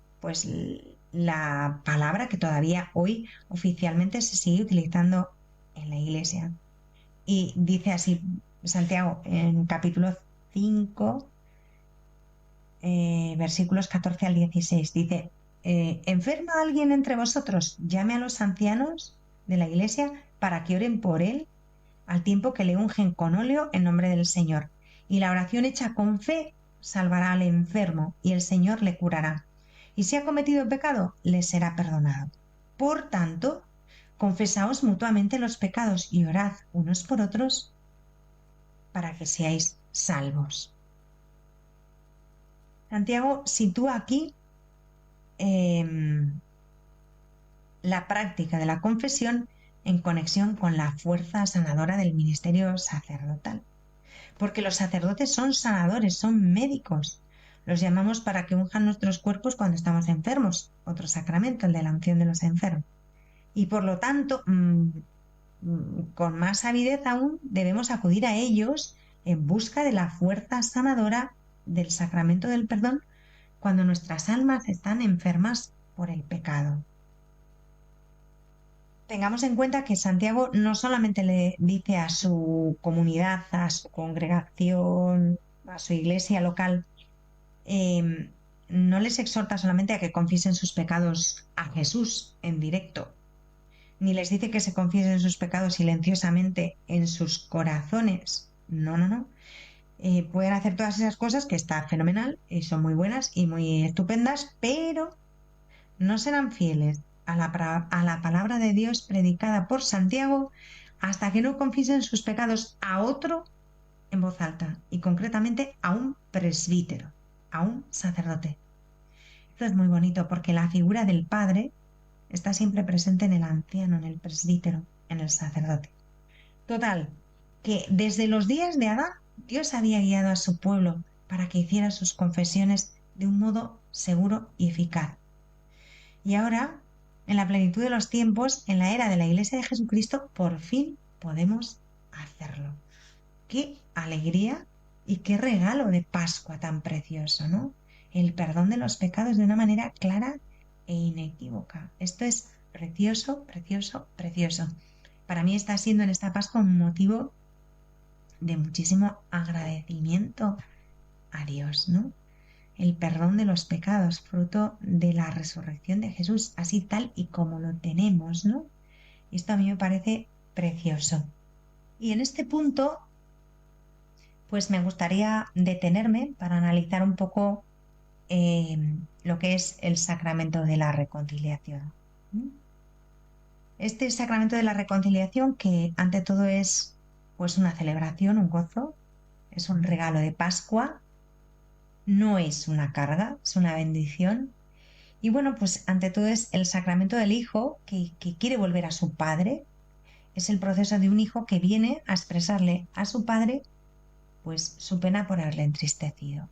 la palabra que todavía hoy oficialmente se sigue utilizando en la iglesia. Y dice así Santiago en capítulo 5, versículos 14 al 16. Dice, ¿enferma alguien entre vosotros? Llame a los ancianos de la iglesia para que oren por él al tiempo que le ungen con óleo en nombre del Señor. Y la oración hecha con fe salvará al enfermo y el Señor le curará. Y si ha cometido pecado, le será perdonado. Por tanto, confesaos mutuamente los pecados y orad unos por otros para que seáis salvos. Santiago sitúa aquí la práctica de la confesión en conexión con la fuerza sanadora del ministerio sacerdotal. Porque los sacerdotes son sanadores, son médicos. Los llamamos para que unjan nuestros cuerpos cuando estamos enfermos. Otro sacramento, el de la unción de los enfermos. Y por lo tanto, con más avidez aún, debemos acudir a ellos en busca de la fuerza sanadora del sacramento del perdón cuando nuestras almas están enfermas por el pecado. Tengamos en cuenta que Santiago no solamente le dice a su comunidad, a su congregación, a su iglesia local, no les exhorta solamente a que confiesen sus pecados a Jesús en directo, ni les dice que se confiesen sus pecados silenciosamente en sus corazones. No, no, no. Pueden hacer todas esas cosas que está fenomenal y son muy buenas y muy estupendas, pero no serán fieles a la palabra de Dios predicada por Santiago hasta que no confiesen sus pecados a otro en voz alta y concretamente a un presbítero, a un sacerdote. Esto es muy bonito porque la figura del padre está siempre presente en el anciano, en el presbítero, en el sacerdote. Total, que desde los días de Adán Dios había guiado a su pueblo para que hiciera sus confesiones de un modo seguro y eficaz. Y ahora, en la plenitud de los tiempos, en la era de la Iglesia de Jesucristo, por fin podemos hacerlo. ¡Qué alegría y qué regalo de Pascua tan precioso!, ¿no? El perdón de los pecados de una manera clara e inequívoca. Esto es precioso, precioso, precioso. Para mí está siendo en esta Pascua un motivo de muchísimo agradecimiento a Dios, ¿no? El perdón de los pecados, fruto de la resurrección de Jesús, así tal y como lo tenemos, ¿no? Esto a mí me parece precioso. Y en este punto, pues me gustaría detenerme para analizar un poco lo que es el sacramento de la reconciliación. Este sacramento de la reconciliación, que ante todo es pues una celebración, un gozo, es un regalo de Pascua, no es una carga, es una bendición. Y bueno, pues ante todo es el sacramento del hijo que quiere volver a su padre. Es el proceso de un hijo que viene a expresarle a su padre pues su pena por haberle entristecido.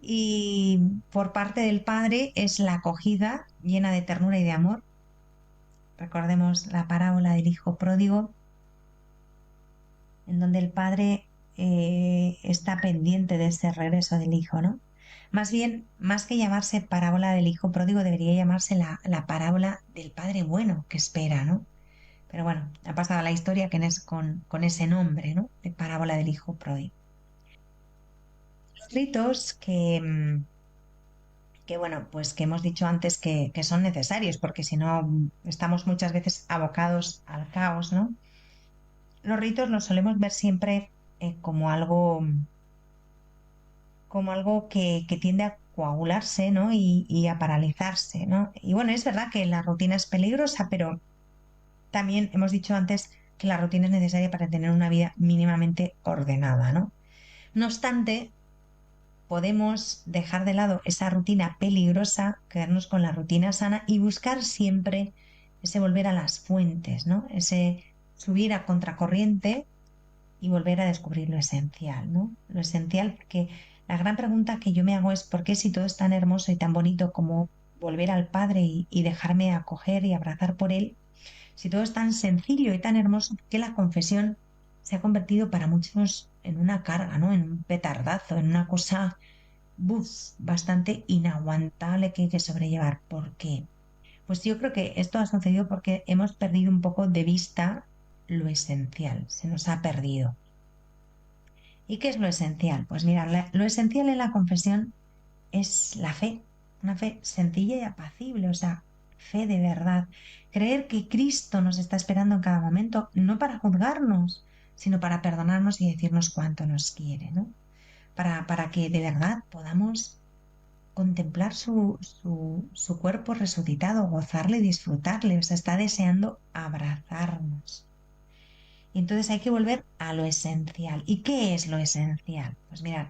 Y por parte del padre es la acogida llena de ternura y de amor. Recordemos la parábola del hijo pródigo, en donde el padre está pendiente de ese regreso del hijo, ¿no? Más bien, más que llamarse parábola del hijo pródigo, debería llamarse la parábola del padre bueno que espera, ¿no? Pero bueno, ha pasado la historia que es con ese nombre, ¿no? De parábola del hijo pródigo. Los ritos que bueno, pues que hemos dicho antes que son necesarios, porque si no estamos muchas veces abocados al caos, ¿no? Los ritos los solemos ver siempre como algo que tiende a coagularse, ¿no? Y a paralizarse, ¿no? Y bueno, es verdad que la rutina es peligrosa, pero también hemos dicho antes que la rutina es necesaria para tener una vida mínimamente ordenada, ¿no? No obstante, podemos dejar de lado esa rutina peligrosa, quedarnos con la rutina sana y buscar siempre ese volver a las fuentes, ¿no? Ese subir a contracorriente y volver a descubrir lo esencial, ¿no? Lo esencial, porque la gran pregunta que yo me hago es ¿por qué si todo es tan hermoso y tan bonito como volver al Padre y dejarme acoger y abrazar por Él, si todo es tan sencillo y tan hermoso, que la confesión se ha convertido para muchos en una carga, ¿no? En un petardazo, en una cosa bastante inaguantable que hay que sobrellevar? ¿Por qué? Pues yo creo que esto ha sucedido porque hemos perdido un poco de vista lo esencial, se nos ha perdido. ¿Y qué es lo esencial? Pues mira, lo esencial en la confesión es la fe, una fe sencilla y apacible, o sea, fe de verdad. Creer que Cristo nos está esperando en cada momento, no para juzgarnos, sino para perdonarnos y decirnos cuánto nos quiere, ¿no? Para que de verdad podamos contemplar su cuerpo resucitado, gozarle y disfrutarle, o sea, está deseando abrazarnos. Y entonces hay que volver a lo esencial. ¿Y qué es lo esencial? Pues mirad,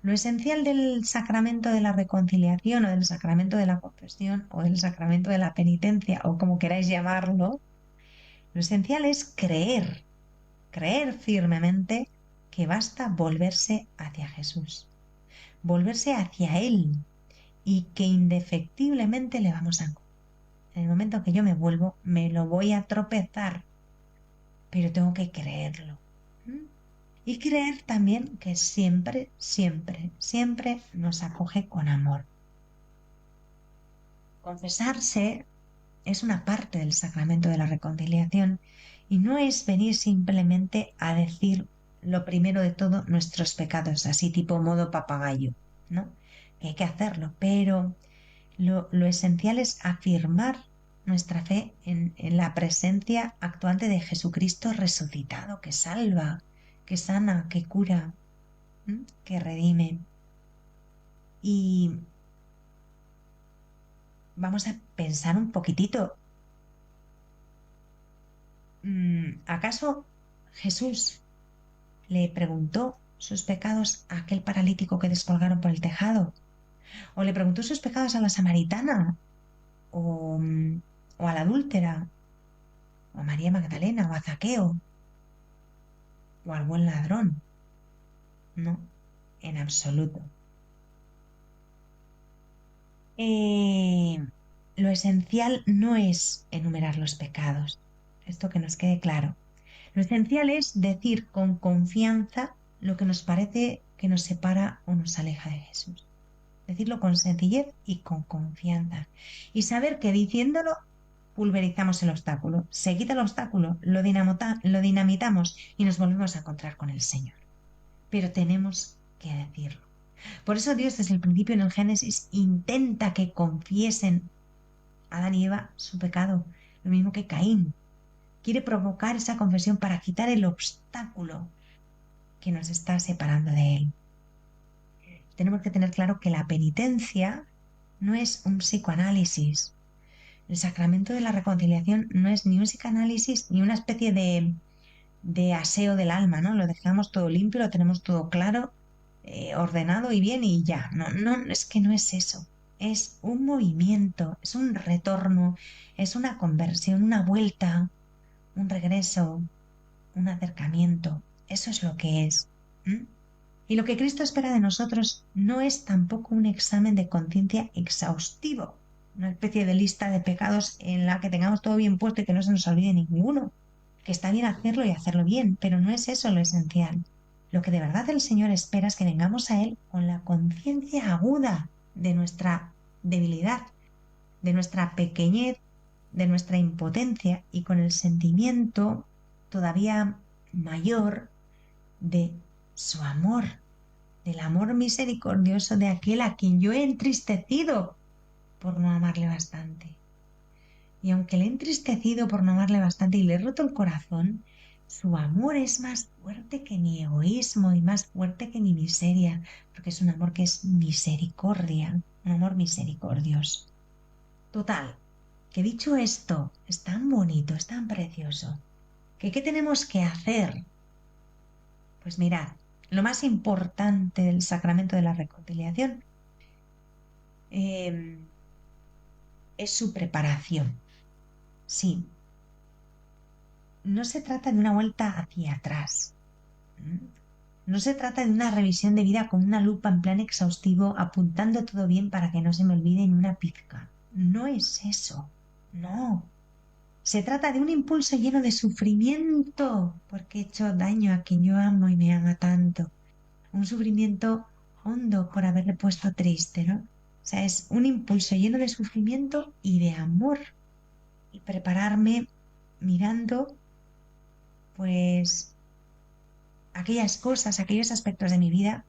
lo esencial del sacramento de la reconciliación o del sacramento de la confesión o del sacramento de la penitencia o como queráis llamarlo, lo esencial es creer, creer firmemente que basta volverse hacia Jesús, volverse hacia Él y que indefectiblemente le vamos a encontrar. En el momento que yo me vuelvo, me lo voy a tropezar, pero tengo que creerlo. ¿Mm? Y creer también que siempre, siempre, siempre nos acoge con amor. Confesarse es una parte del sacramento de la reconciliación y no es venir simplemente a decir lo primero de todo nuestros pecados, así tipo modo papagayo, ¿no? Que hay que hacerlo, pero lo esencial es afirmar nuestra fe en la presencia actuante de Jesucristo resucitado, que salva, que sana, que cura, ¿m? Que redime. Y vamos a pensar un poquitito. ¿Acaso Jesús le preguntó sus pecados a aquel paralítico que descolgaron por el tejado? ¿O le preguntó sus pecados a la samaritana? ¿O a la adúltera? ¿O a María Magdalena? ¿O a Zaqueo? ¿O al buen ladrón? No, en absoluto. Eh, lo esencial no es enumerar los pecados, esto que nos quede claro. Lo esencial es decir con confianza lo que nos parece que nos separa o nos aleja de Jesús. Decirlo con sencillez y con confianza. Y saber que diciéndolo pulverizamos el obstáculo. Se quita el obstáculo, lo dinamitamos y nos volvemos a encontrar con el Señor. Pero tenemos que decirlo. Por eso Dios desde el principio en el Génesis intenta que confiesen Adán y Eva su pecado, lo mismo que Caín. Quiere provocar esa confesión para quitar el obstáculo que nos está separando de Él. Tenemos que tener claro que la penitencia no es un psicoanálisis. El sacramento de la reconciliación no es ni un psicoanálisis ni una especie de aseo del alma, ¿no? Lo dejamos todo limpio, lo tenemos todo claro, ordenado y bien y ya. No, no, es que no es eso. Es un movimiento, es un retorno, es una conversión, una vuelta, un regreso, un acercamiento. Eso es lo que es. ¿M? Y lo que Cristo espera de nosotros no es tampoco un examen de conciencia exhaustivo, una especie de lista de pecados en la que tengamos todo bien puesto y que no se nos olvide ninguno, que está bien hacerlo y hacerlo bien, pero no es eso lo esencial. Lo que de verdad el Señor espera es que vengamos a Él con la conciencia aguda de nuestra debilidad, de nuestra pequeñez, de nuestra impotencia y con el sentimiento todavía mayor de su amor, del amor misericordioso de aquel a quien yo he entristecido por no amarle bastante. Y aunque le he entristecido por no amarle bastante y le he roto el corazón, su amor es más fuerte que mi egoísmo y más fuerte que mi miseria, porque es un amor que es misericordia, un amor misericordioso. Total, que dicho esto, es tan bonito, es tan precioso, que ¿qué tenemos que hacer? Pues mirad, lo más importante del sacramento de la reconciliación es su preparación. Sí, no se trata de una vuelta hacia atrás. No se trata de una revisión de vida con una lupa en plan exhaustivo, apuntando todo bien para que no se me olvide ni una pizca. No es eso. No. Se trata de un impulso lleno de sufrimiento, porque he hecho daño a quien yo amo y me ama tanto. Un sufrimiento hondo por haberle puesto triste, ¿no? O sea, es un impulso lleno de sufrimiento y de amor. Y prepararme mirando, pues, aquellas cosas, aquellos aspectos de mi vida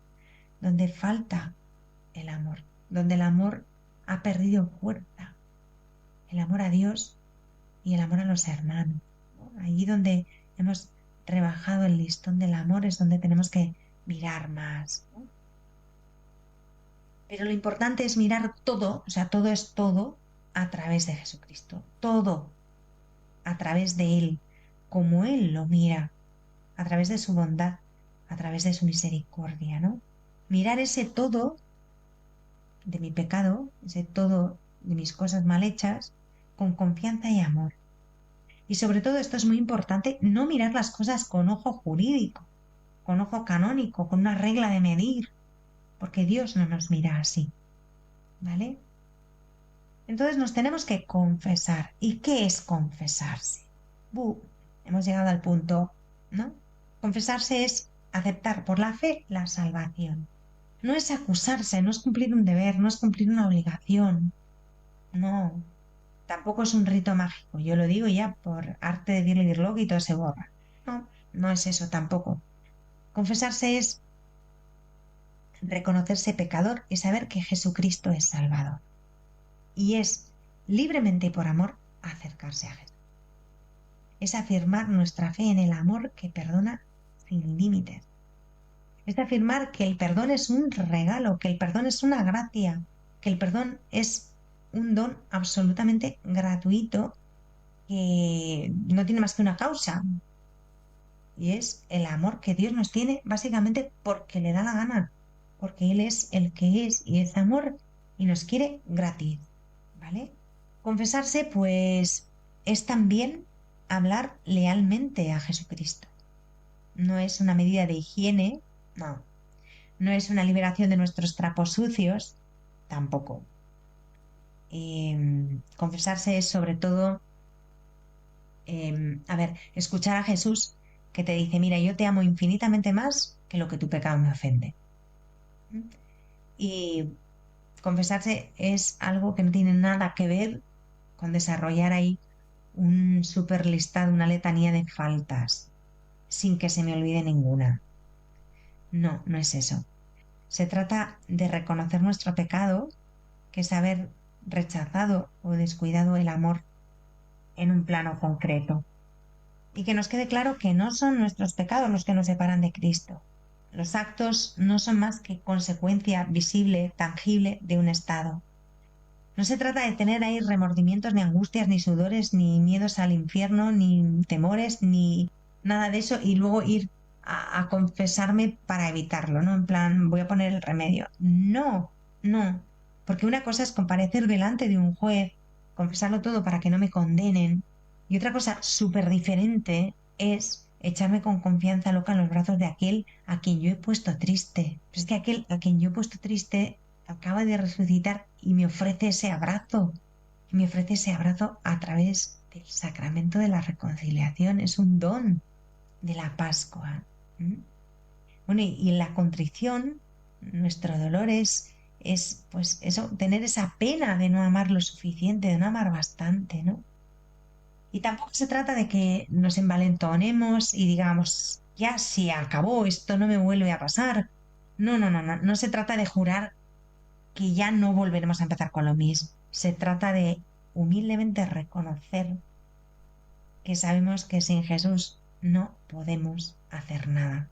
donde falta el amor, donde el amor ha perdido fuerza, el amor a Dios y el amor a los hermanos, ¿no? Allí donde hemos rebajado el listón del amor es donde tenemos que mirar más, ¿no? Pero lo importante es mirar todo, o sea, todo es todo a través de Jesucristo, todo a través de Él, como Él lo mira, a través de su bondad, a través de su misericordia, ¿no? Mirar ese todo de mi pecado, ese todo de mis cosas mal hechas, con confianza y amor. Y sobre todo, esto es muy importante, no mirar las cosas con ojo jurídico, con ojo canónico, con una regla de medir, porque Dios no nos mira así, ¿vale? Entonces nos tenemos que confesar. ¿Y qué es confesarse? Hemos llegado al punto, ¿no? Confesarse es aceptar por la fe la salvación. No es acusarse, no es cumplir un deber, no es cumplir una obligación. No, tampoco es un rito mágico. Yo lo digo ya por arte de dirlo y todo se borra. No, no es eso tampoco. Confesarse es reconocerse pecador y saber que Jesucristo es Salvador. Y es libremente y por amor acercarse a Jesús. Es afirmar nuestra fe en el amor que perdona sin límites. Es afirmar que el perdón es un regalo, que el perdón es una gracia, que el perdón es un don absolutamente gratuito que no tiene más que una causa. Y es el amor que Dios nos tiene básicamente porque le da la gana, porque Él es el que es y es amor y nos quiere gratis, ¿vale? Confesarse, pues, es también hablar lealmente a Jesucristo. No es una medida de higiene, no. No es una liberación de nuestros trapos sucios, tampoco. Confesarse es sobre todo, escuchar a Jesús que te dice, mira, yo te amo infinitamente más que lo que tu pecado me ofende. Y confesarse es algo que no tiene nada que ver con desarrollar ahí un súper listado, una letanía de faltas, sin que se me olvide ninguna. No, no es eso. Se trata de reconocer nuestro pecado, que es haber rechazado o descuidado el amor en un plano concreto. Y que nos quede claro que no son nuestros pecados los que nos separan de Cristo. Los actos no son más que consecuencia visible, tangible de un estado. No se trata de tener ahí remordimientos, ni angustias, ni sudores, ni miedos al infierno, ni temores, ni nada de eso, y luego ir a confesarme para evitarlo, ¿no? En plan, voy a poner el remedio. No, no, porque una cosa es comparecer delante de un juez, confesarlo todo para que no me condenen, y otra cosa súper diferente es echarme con confianza loca en los brazos de aquel a quien yo he puesto triste. Pero es que aquel a quien yo he puesto triste acaba de resucitar y me ofrece ese abrazo. Y me ofrece ese abrazo a través del sacramento de la reconciliación. Es un don de la Pascua. ¿Mm? Bueno, y en la contrición, nuestro dolor es, pues, eso, tener esa pena de no amar lo suficiente, de no amar bastante, ¿no? Y tampoco se trata de que nos envalentonemos y digamos, ya se acabó, esto no me vuelve a pasar. No, no, no, no, no se trata de jurar que ya no volveremos a empezar con lo mismo. Se trata de humildemente reconocer que sabemos que sin Jesús no podemos hacer nada.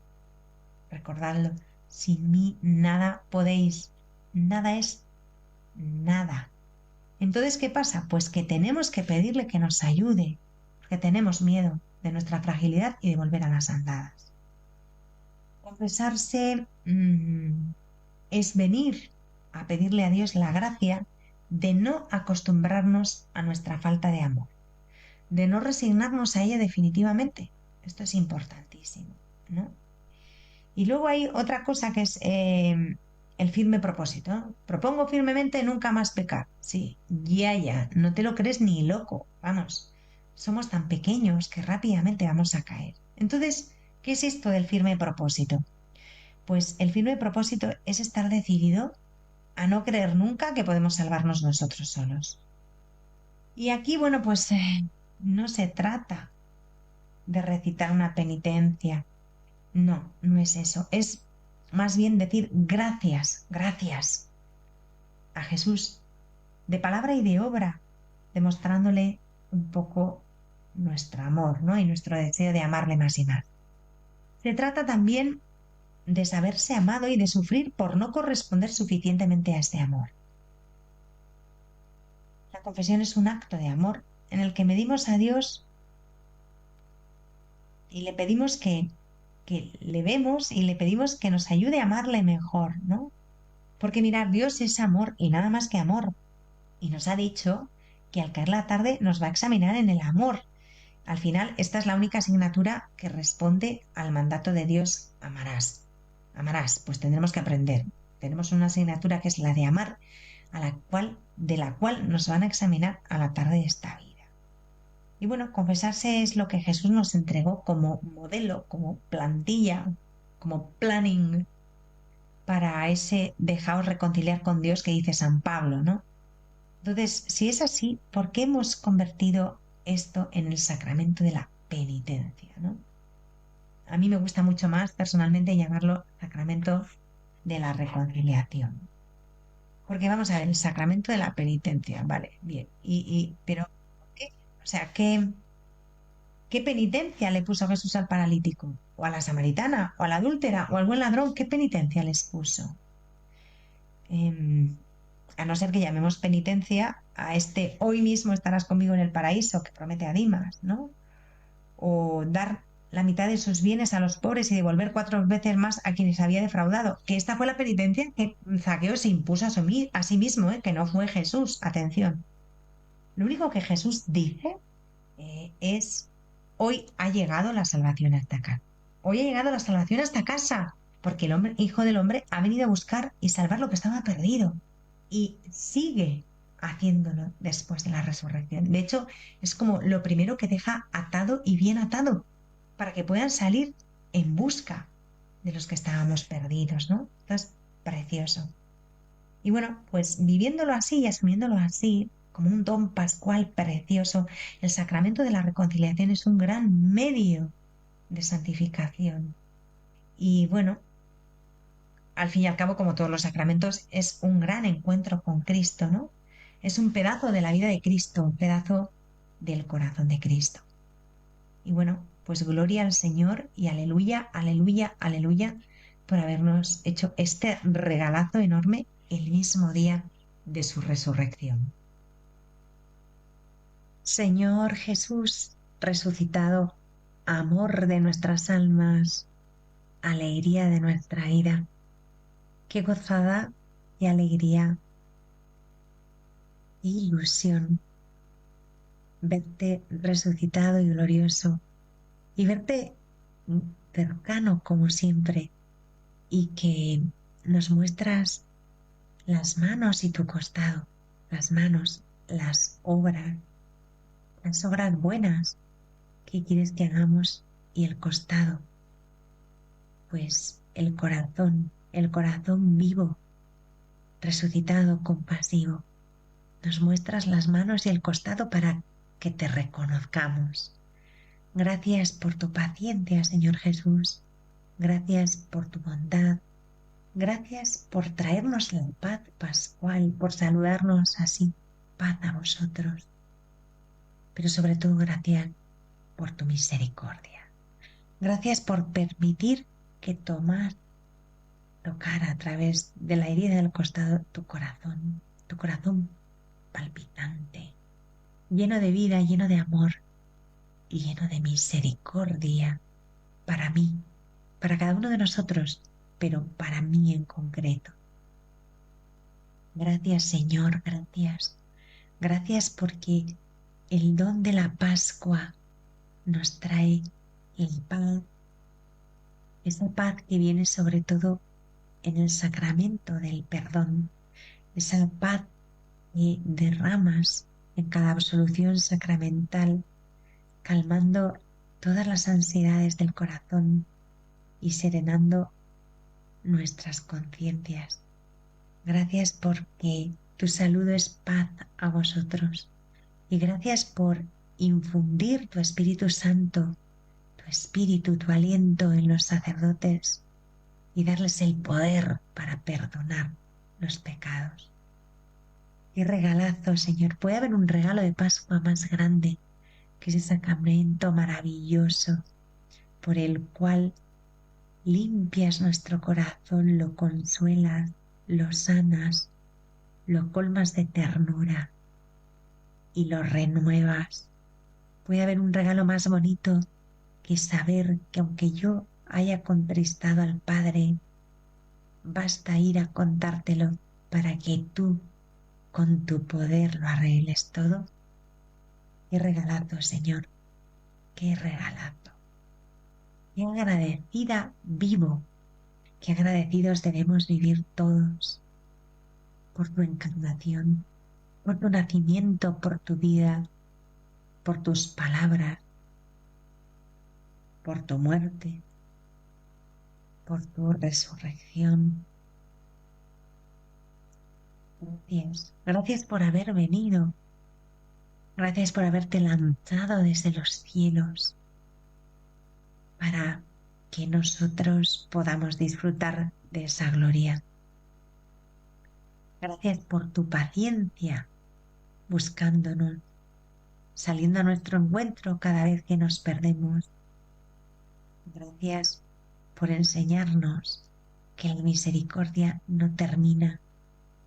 Recordadlo, sin mí nada podéis, nada es nada. Entonces, ¿qué pasa? Pues que tenemos que pedirle que nos ayude, porque tenemos miedo de nuestra fragilidad y de volver a las andadas. Confesarse es venir a pedirle a Dios la gracia de no acostumbrarnos a nuestra falta de amor, de no resignarnos a ella definitivamente. Esto es importantísimo, ¿no? Y luego hay otra cosa que es el firme propósito, ¿no? Propongo firmemente nunca más pecar. Sí, ya, no te lo crees ni loco. Vamos, somos tan pequeños que rápidamente vamos a caer. Entonces, ¿qué es esto del firme propósito? Pues el firme propósito es estar decidido a no creer nunca que podemos salvarnos nosotros solos. Y aquí, bueno, pues no se trata de recitar una penitencia, No, no es eso. Es más bien decir gracias, gracias a Jesús, de palabra y de obra, demostrándole un poco nuestro amor, ¿no? Y nuestro deseo de amarle más y más. Se trata también de saberse amado y de sufrir por no corresponder suficientemente a este amor. La confesión es un acto de amor en el que medimos a Dios y le pedimos que le vemos y le pedimos que nos ayude a amarle mejor, ¿no? Porque mirar, Dios es amor y nada más que amor. Y nos ha dicho que al caer la tarde nos va a examinar en el amor. Al final, esta es la única asignatura que responde al mandato de Dios, amarás. Amarás, pues tendremos que aprender. Tenemos una asignatura que es la de amar, de la cual nos van a examinar a la tarde de esta vida. Y bueno, confesarse es lo que Jesús nos entregó como modelo, como plantilla, como planning para ese dejaos reconciliar con Dios que dice San Pablo, ¿no? Entonces, si es así, ¿por qué hemos convertido esto en el sacramento de la penitencia, ¿no? A mí me gusta mucho más personalmente llamarlo sacramento de la reconciliación. Porque vamos a ver, el sacramento de la penitencia, vale, bien. Pero, ¿qué? O sea, ¿qué penitencia le puso Jesús al paralítico? ¿O a la samaritana? ¿O a la adúltera? ¿O al buen ladrón? ¿Qué penitencia les puso? A no ser que llamemos penitencia a este hoy mismo estarás conmigo en el paraíso que promete a Dimas, ¿no? O dar la mitad de sus bienes a los pobres y devolver 4 veces más a quienes había defraudado. Que esta fue la penitencia que Zaqueo se impuso a sí mismo, que no fue Jesús. Atención. Lo único que Jesús dice es, hoy ha llegado la salvación hasta acá. Hoy ha llegado la salvación hasta casa, porque el hombre, Hijo del Hombre ha venido a buscar y salvar lo que estaba perdido. Y sigue haciéndolo después de la resurrección. De hecho, es como lo primero que deja atado y bien atado, para que puedan salir en busca de los que estábamos perdidos, ¿no? Esto es precioso. Y bueno, pues viviéndolo así y asumiéndolo así, como un don pascual precioso, el sacramento de la reconciliación es un gran medio de santificación. Y bueno, al fin y al cabo, como todos los sacramentos, es un gran encuentro con Cristo, ¿no? Es un pedazo de la vida de Cristo, un pedazo del corazón de Cristo. Y bueno, pues gloria al Señor y aleluya, aleluya, aleluya, por habernos hecho este regalazo enorme el mismo día de su resurrección. Señor Jesús resucitado, amor de nuestras almas, alegría de nuestra vida, qué gozada y alegría e ilusión verte resucitado y glorioso y verte cercano como siempre y que nos muestras las manos y tu costado, las manos, las obras buenas que quieres que hagamos y el costado, pues el corazón vivo, resucitado, compasivo. Nos muestras las manos y el costado para que te reconozcamos. Gracias por tu paciencia, Señor Jesús. Gracias por tu bondad. Gracias por traernos la paz pascual, por saludarnos así. Paz a vosotros. Pero sobre todo gracias por tu misericordia. Gracias por permitir que Tomás tocara a través de la herida del costado tu corazón palpitante, lleno de vida, lleno de amor y lleno de misericordia para mí, para cada uno de nosotros, pero para mí en concreto. Gracias, Señor, gracias. Gracias porque el don de la Pascua nos trae el paz, esa paz que viene sobre todo en el sacramento del perdón, esa paz que derramas en cada absolución sacramental, calmando todas las ansiedades del corazón y serenando nuestras conciencias. Gracias porque tu saludo es paz a vosotros y gracias por infundir tu Espíritu Santo, tu espíritu, tu aliento en los sacerdotes y darles el poder para perdonar los pecados. Qué regalazo, Señor. Puede haber un regalo de Pascua más grande que ese sacramento maravilloso por el cual limpias nuestro corazón, lo consuelas, lo sanas, lo colmas de ternura y lo renuevas. Puede haber un regalo más bonito que saber que aunque yo haya contristado al Padre, basta ir a contártelo para que tú con tu poder lo arregles todo. Qué regalazo, Señor, qué regalazo. Qué agradecida vivo, qué agradecidos debemos vivir todos por tu encarnación, por tu nacimiento, por tu vida, por tus palabras, por tu muerte, por tu resurrección. Gracias, gracias por haber venido, gracias por haberte lanzado desde los cielos para que nosotros podamos disfrutar de esa gloria. Gracias por tu paciencia buscándonos, saliendo a nuestro encuentro cada vez que nos perdemos. Gracias por enseñarnos que la misericordia no termina.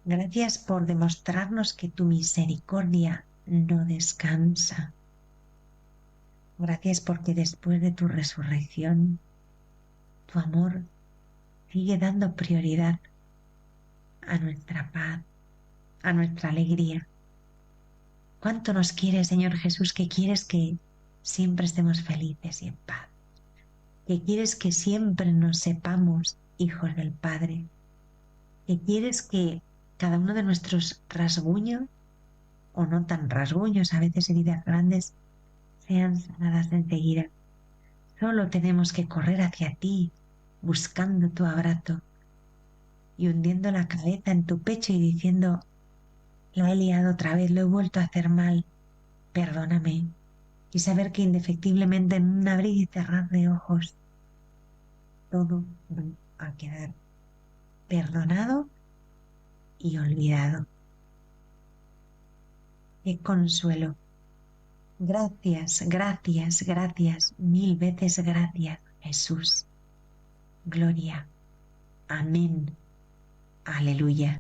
Gracias por demostrarnos que tu misericordia no descansa. Gracias porque después de tu resurrección, tu amor sigue dando prioridad a nuestra paz, a nuestra alegría. ¿Cuánto nos quieres, Señor Jesús, que quieres que siempre estemos felices y en paz? Que quieres que siempre nos sepamos hijos del Padre, que quieres que cada uno de nuestros rasguños, o no tan rasguños, a veces heridas grandes, sean sanadas enseguida. Solo tenemos que correr hacia ti, buscando tu abrazo y hundiendo la cabeza en tu pecho y diciendo: la he liado otra vez, lo he vuelto a hacer mal, perdóname. Y saber que indefectiblemente en un abrir y cerrar de ojos todo va a quedar perdonado y olvidado. Qué consuelo. Gracias, gracias, gracias, mil veces gracias, Jesús. Gloria. Amén. Aleluya.